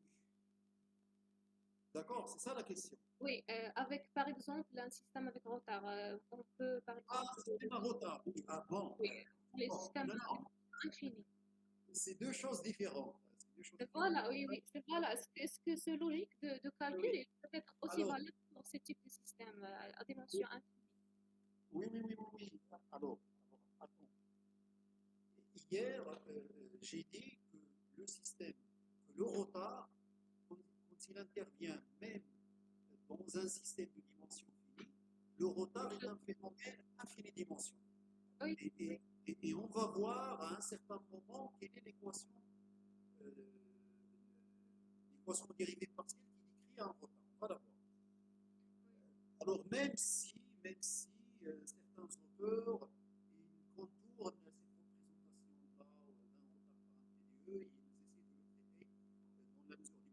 D'accord, c'est ça la question. Oui, avec par exemple un système avec retard, on peut par Ah, exemple. c'est un retard. Oui, ah bon. Oui, les Bon, systèmes non, infinis. c'est deux choses différentes. C'est deux choses Voilà, oui, oui, c'est voilà. Est-ce que ce logique de calcul Oui. est peut-être aussi Alors, valable pour ce type de système à dimension infinie? oui, oui, oui, oui, oui. Alors, attends. Hier, j'ai dit que le système, que le retard, quand il intervient même dans un système de dimension finie, le retard est un phénomène infinidimensionnel. Oui, Et on va voir à un certain moment quelle est l'équation dérivée partielle qui décrit un retard. On va la voir. Alors, même si certains auteurs ils contournent cette représentation-là d'un retard par un PDE, ils essaient de le traiter dans la mesure du possible par des outils bidimensionnels.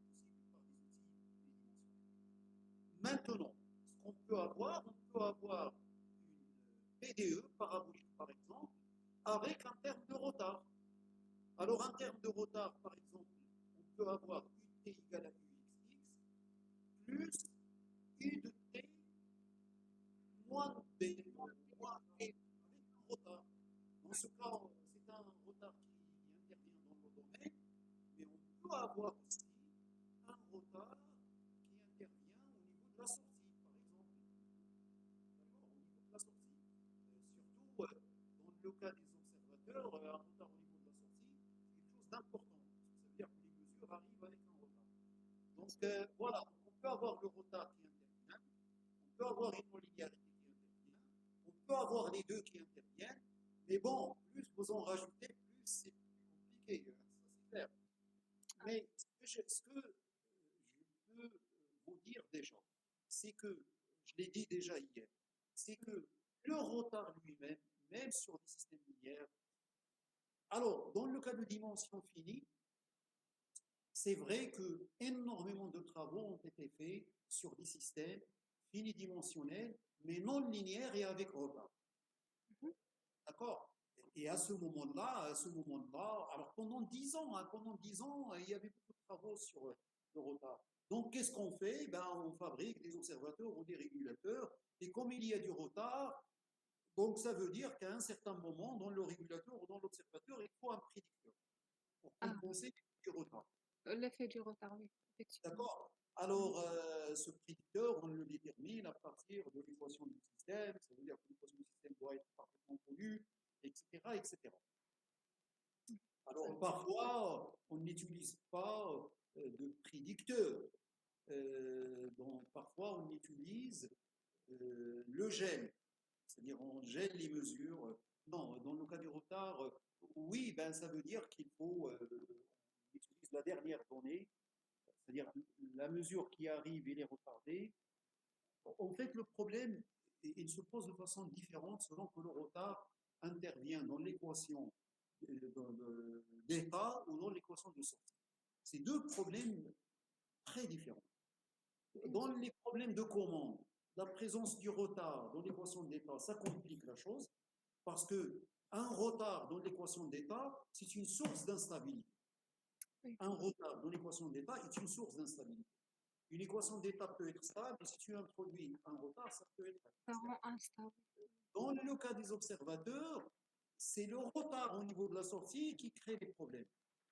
Maintenant, ce qu'on peut avoir, on peut avoir une PDE parabolique, par exemple, avec un terme de retard. Alors, un terme de retard, par exemple, on peut avoir ut égale à uxx plus u de t moins b, moins avec un retard. Dans ce cas, c'est un retard qui intervient dans le domaine, mais on peut avoir aussi un retard qui intervient au niveau de la sortie, par exemple. D'accord? Au niveau de la sortie. voilà, on peut avoir le retard qui intervient, on peut avoir une non-linéarité qui intervient, on peut avoir les deux qui interviennent, mais bon, plus vous en rajoutez, plus c'est plus compliqué, hein, ça c'est clair. Mais ce que je peux vous dire déjà, c'est que, je l'ai dit déjà hier, c'est que le retard lui-même, même sur des systèmes linéaires, alors, dans le cas de dimension finie, c'est vrai que énormément de travaux ont été faits sur des systèmes finidimensionnels, mais non linéaires et avec retard. D'accord? Et à ce moment-là, alors pendant 10 ans, pendant 10 ans, il y avait beaucoup de travaux sur le retard. Donc, qu'est-ce qu'on fait? Ben, on fabrique des observateurs ou des régulateurs, et comme il y a du retard, donc ça veut dire qu'à un certain moment, dans le régulateur ou dans l'observateur, il faut un prédicteur pour compenser du retard. L'effet du retard, oui, effectivement. D'accord? Alors, ce prédicteur, on le détermine à partir de l'équation du système, ça veut dire que l'équation du système doit être parfaitement connue, etc., etc. Alors, parfois, on n'utilise pas de prédicteur. Donc, parfois, on utilise le gel, c'est-à-dire on gèle les mesures. Non, dans le cas du retard, oui, ben, ça veut dire qu'il faut on utilise la dernière donnée, c'est-à-dire la mesure qui arrive, elle est retardée. En fait, le problème, il se pose de façon différente selon que le retard intervient dans l'équation d'état ou dans l'équation de sortie. C'est deux problèmes très différents. Dans les problèmes de commande, la présence du retard dans l'équation d'état, ça complique la chose parce que un retard dans l'équation d'état, c'est une source d'instabilité. Un retard dans l'équation d'état est une source d'instabilité. Une équation d'état peut être stable, et si tu introduis un retard, ça peut être Instable. Dans le cas des observateurs, c'est le retard au niveau de la sortie qui crée des problèmes.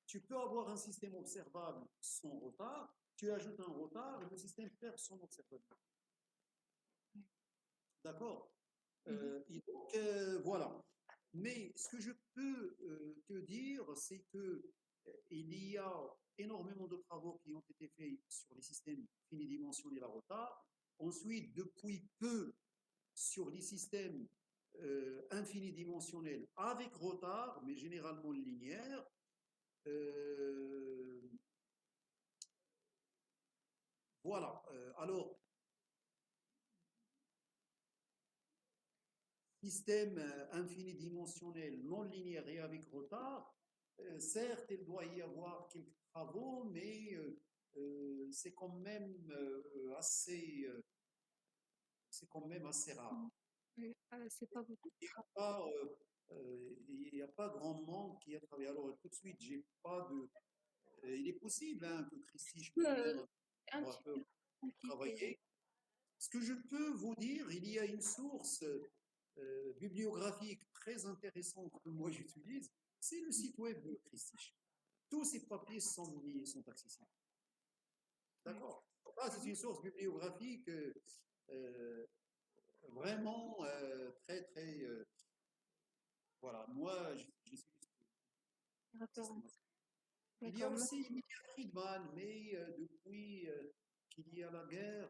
Tu peux avoir un système observable sans retard, tu ajoutes un retard et le système perd son observabilité. D'accord? Et donc, voilà. Mais ce que je peux te dire, c'est que il y a énormément de travaux qui ont été faits sur les systèmes finidimensionnels à retard. Ensuite, depuis peu, sur les systèmes infinidimensionnels avec retard, mais généralement linéaires. Voilà. Alors, système infinidimensionnel non linéaire et avec retard, certes, il doit y avoir quelques travaux, mais c'est quand même assez rare. C'est pas beaucoup. Il n'y a pas grand monde qui a travaillé. Alors, tout de suite, j'ai pas de. Il est possible hein, que Christy, je peux même Un petit peu compliqué. travailler. Ce que je peux vous dire, il y a une source bibliographique très intéressante que moi j'utilise, c'est le site web de Christy. Tous ces papiers sont accessibles. D'accord? Là, c'est une source bibliographique vraiment très, très. Voilà, moi, je suis. Il y a aussi Emilia Friedman, mais depuis qu'il y a la guerre,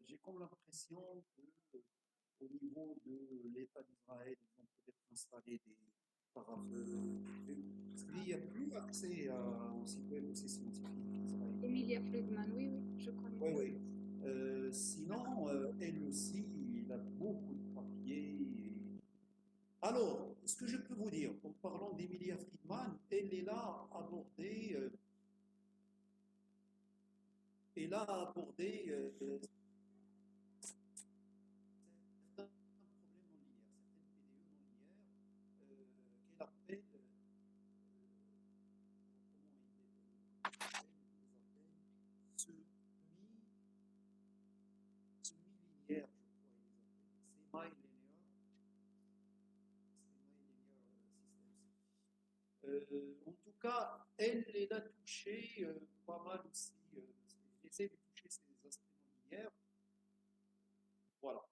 j'ai comme l'impression qu'au niveau de l'État d'Israël, ils ont peut-être installé des parapheurs. Il n'y a plus accès au site web de ces scientifiques israéliens. Emilia Friedman, oui, je connais. Oui, oui. Sinon, elle aussi, il a beaucoup de papiers. Alors, ce que je peux vous dire, en parlant d'Emilia Friedman, elle est là à aborder, certains problèmes non linéaires, certaines PDE non linéaires, qu'elle appelle, semi-linéaires, je crois, ils appellent. En tout cas, elle a touché pas mal aussi, elle essaie de toucher ces aspects non linéaires. Voilà.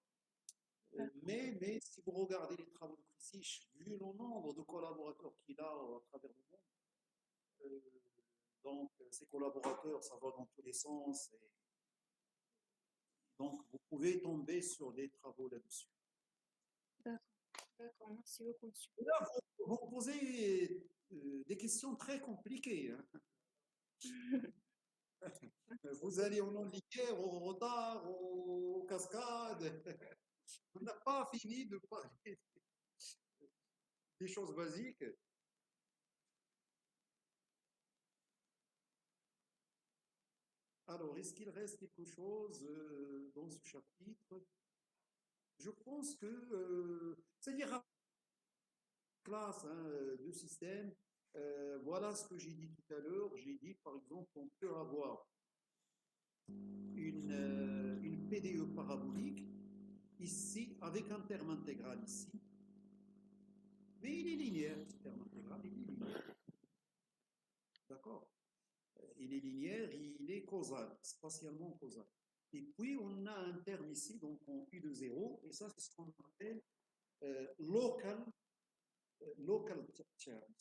Mais si vous regardez les travaux de Christy, vu le nombre de collaborateurs qu'il a à travers le monde, donc ses collaborateurs, ça va dans tous les sens. Et donc, vous pouvez tomber sur des travaux là-dessus. D'accord, merci beaucoup, monsieur. Là, vous posez des questions très compliquées, hein. Vous allez au non-liquaire, au retard, aux cascades. On n'a pas fini de parler des choses basiques. Alors, est-ce qu'il reste quelque chose dans ce chapitre? Je pense que, c'est-à-dire, classe de système, voilà ce que j'ai dit tout à l'heure. J'ai dit, par exemple, on peut avoir une PDE parabolique ici, avec un terme intégral ici, mais il est linéaire, ce terme intégral, il est linéaire. D'accord? Il est linéaire, il est causal, spatialement causal. Et puis, on a un terme ici, donc en U de 0, et ça, c'est ce qu'on appelle local terms.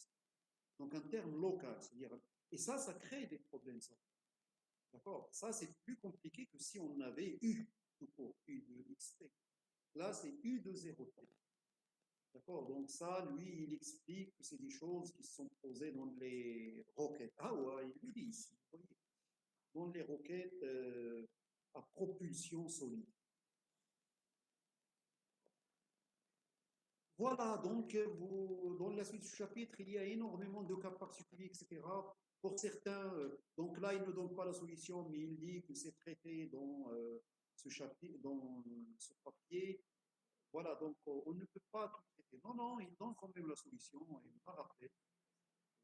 Donc, un terme local, c'est-à-dire, et ça crée des problèmes, ça. D'accord? Ça, c'est plus compliqué que si on avait U, tout court, U de xt. Là, c'est U de 0t. D'accord? Donc, ça, lui, il explique que c'est des choses qui sont posées dans les roquettes. Ah ouais, il le dit ici, vous voyez. Dans les roquettes à propulsion solide. Voilà, donc dans la suite du chapitre, il y a énormément de cas particuliers, etc. Pour certains, donc là, il ne donne pas la solution, mais il dit que c'est traité dans ce chapitre, dans ce papier. Voilà, donc on ne peut pas tout traiter. Non, il donne quand même la solution, il m'a rappelé.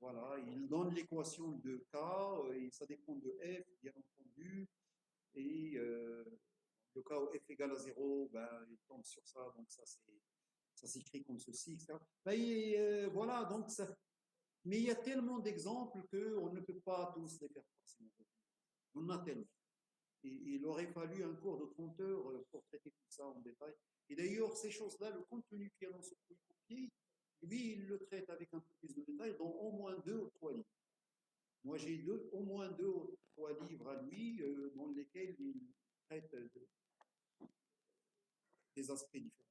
Voilà, il donne l'équation de K, et ça dépend de F, bien entendu. Et le cas où F égale à 0, ben, il tombe sur ça, donc ça s'écrit comme ceci, etc. Ben, voilà, donc ça. Mais il y a tellement d'exemples qu'on ne peut pas tous les faire forcément. On en a tellement. Et il aurait fallu un cours de 30 heures pour traiter tout ça en détail. Et d'ailleurs, ces choses-là, le contenu qui est dans ce copier, lui, il le traite avec un peu plus de détail dans au moins 2 ou 3 livres. Moi, j'ai au moins 2 ou 3 livres à lui dans lesquels il traite des aspects différents.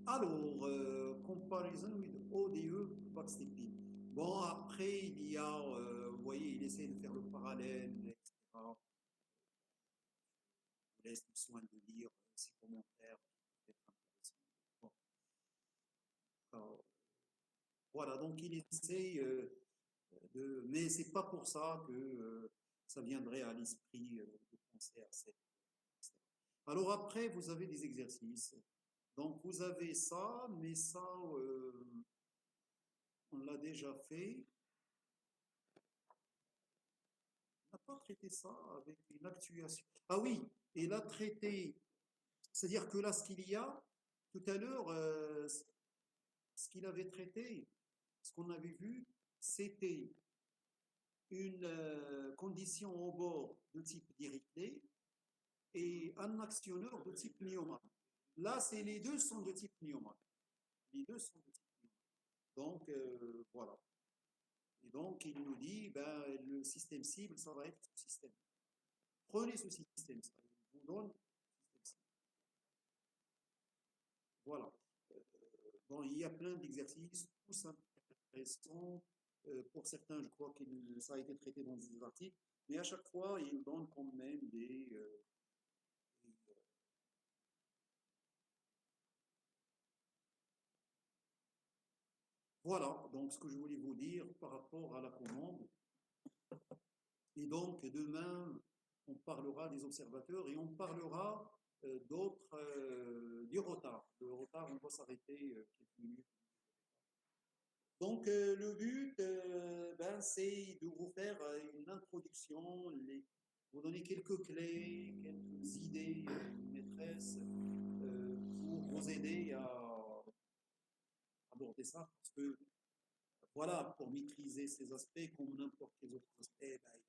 Alors, comparison with ODE backstepping. Bon, après, il y a, vous voyez, il essaie de faire le parallèle, etc. Je vous laisse le soin de lire ses commentaires, qui peuvent être intéressants. Bon. Alors, voilà, donc il essaie de. Mais c'est pas pour ça que ça viendrait à l'esprit de penser à cette. Alors après, vous avez des exercices. Donc vous avez ça, mais ça, on l'a déjà fait. On n'a pas traité ça avec une actuation. Ah oui, et là, traité, c'est-à-dire que là, ce qu'il y a, tout à l'heure, ce qu'il avait traité, ce qu'on avait vu, c'était une condition au bord de type Dirichlet et un actionneur de type Neumann. Là, les deux sont de type Neumann. Les deux sont de type Neumann. Donc, voilà. Et donc, il nous dit, ben, le système cible, ça va être ce système. Prenez ce système, ça vous donne le système cible. Voilà. Bon, il y a plein d'exercices, tous intéressants. Pour certains, je crois que ça a été traité dans des articles, mais à chaque fois, il donne quand même des voilà, donc ce que je voulais vous dire par rapport à la commande. Et donc, demain, on parlera des observateurs et on parlera du retard. Le retard, on va s'arrêter quelques minutes. Donc, le but, ben, c'est de vous faire une introduction, vous donner quelques clés, quelques idées maîtresses pour vous aider à aborder ça. Parce que, voilà, pour maîtriser ces aspects, comme n'importe quels autres aspects, ben,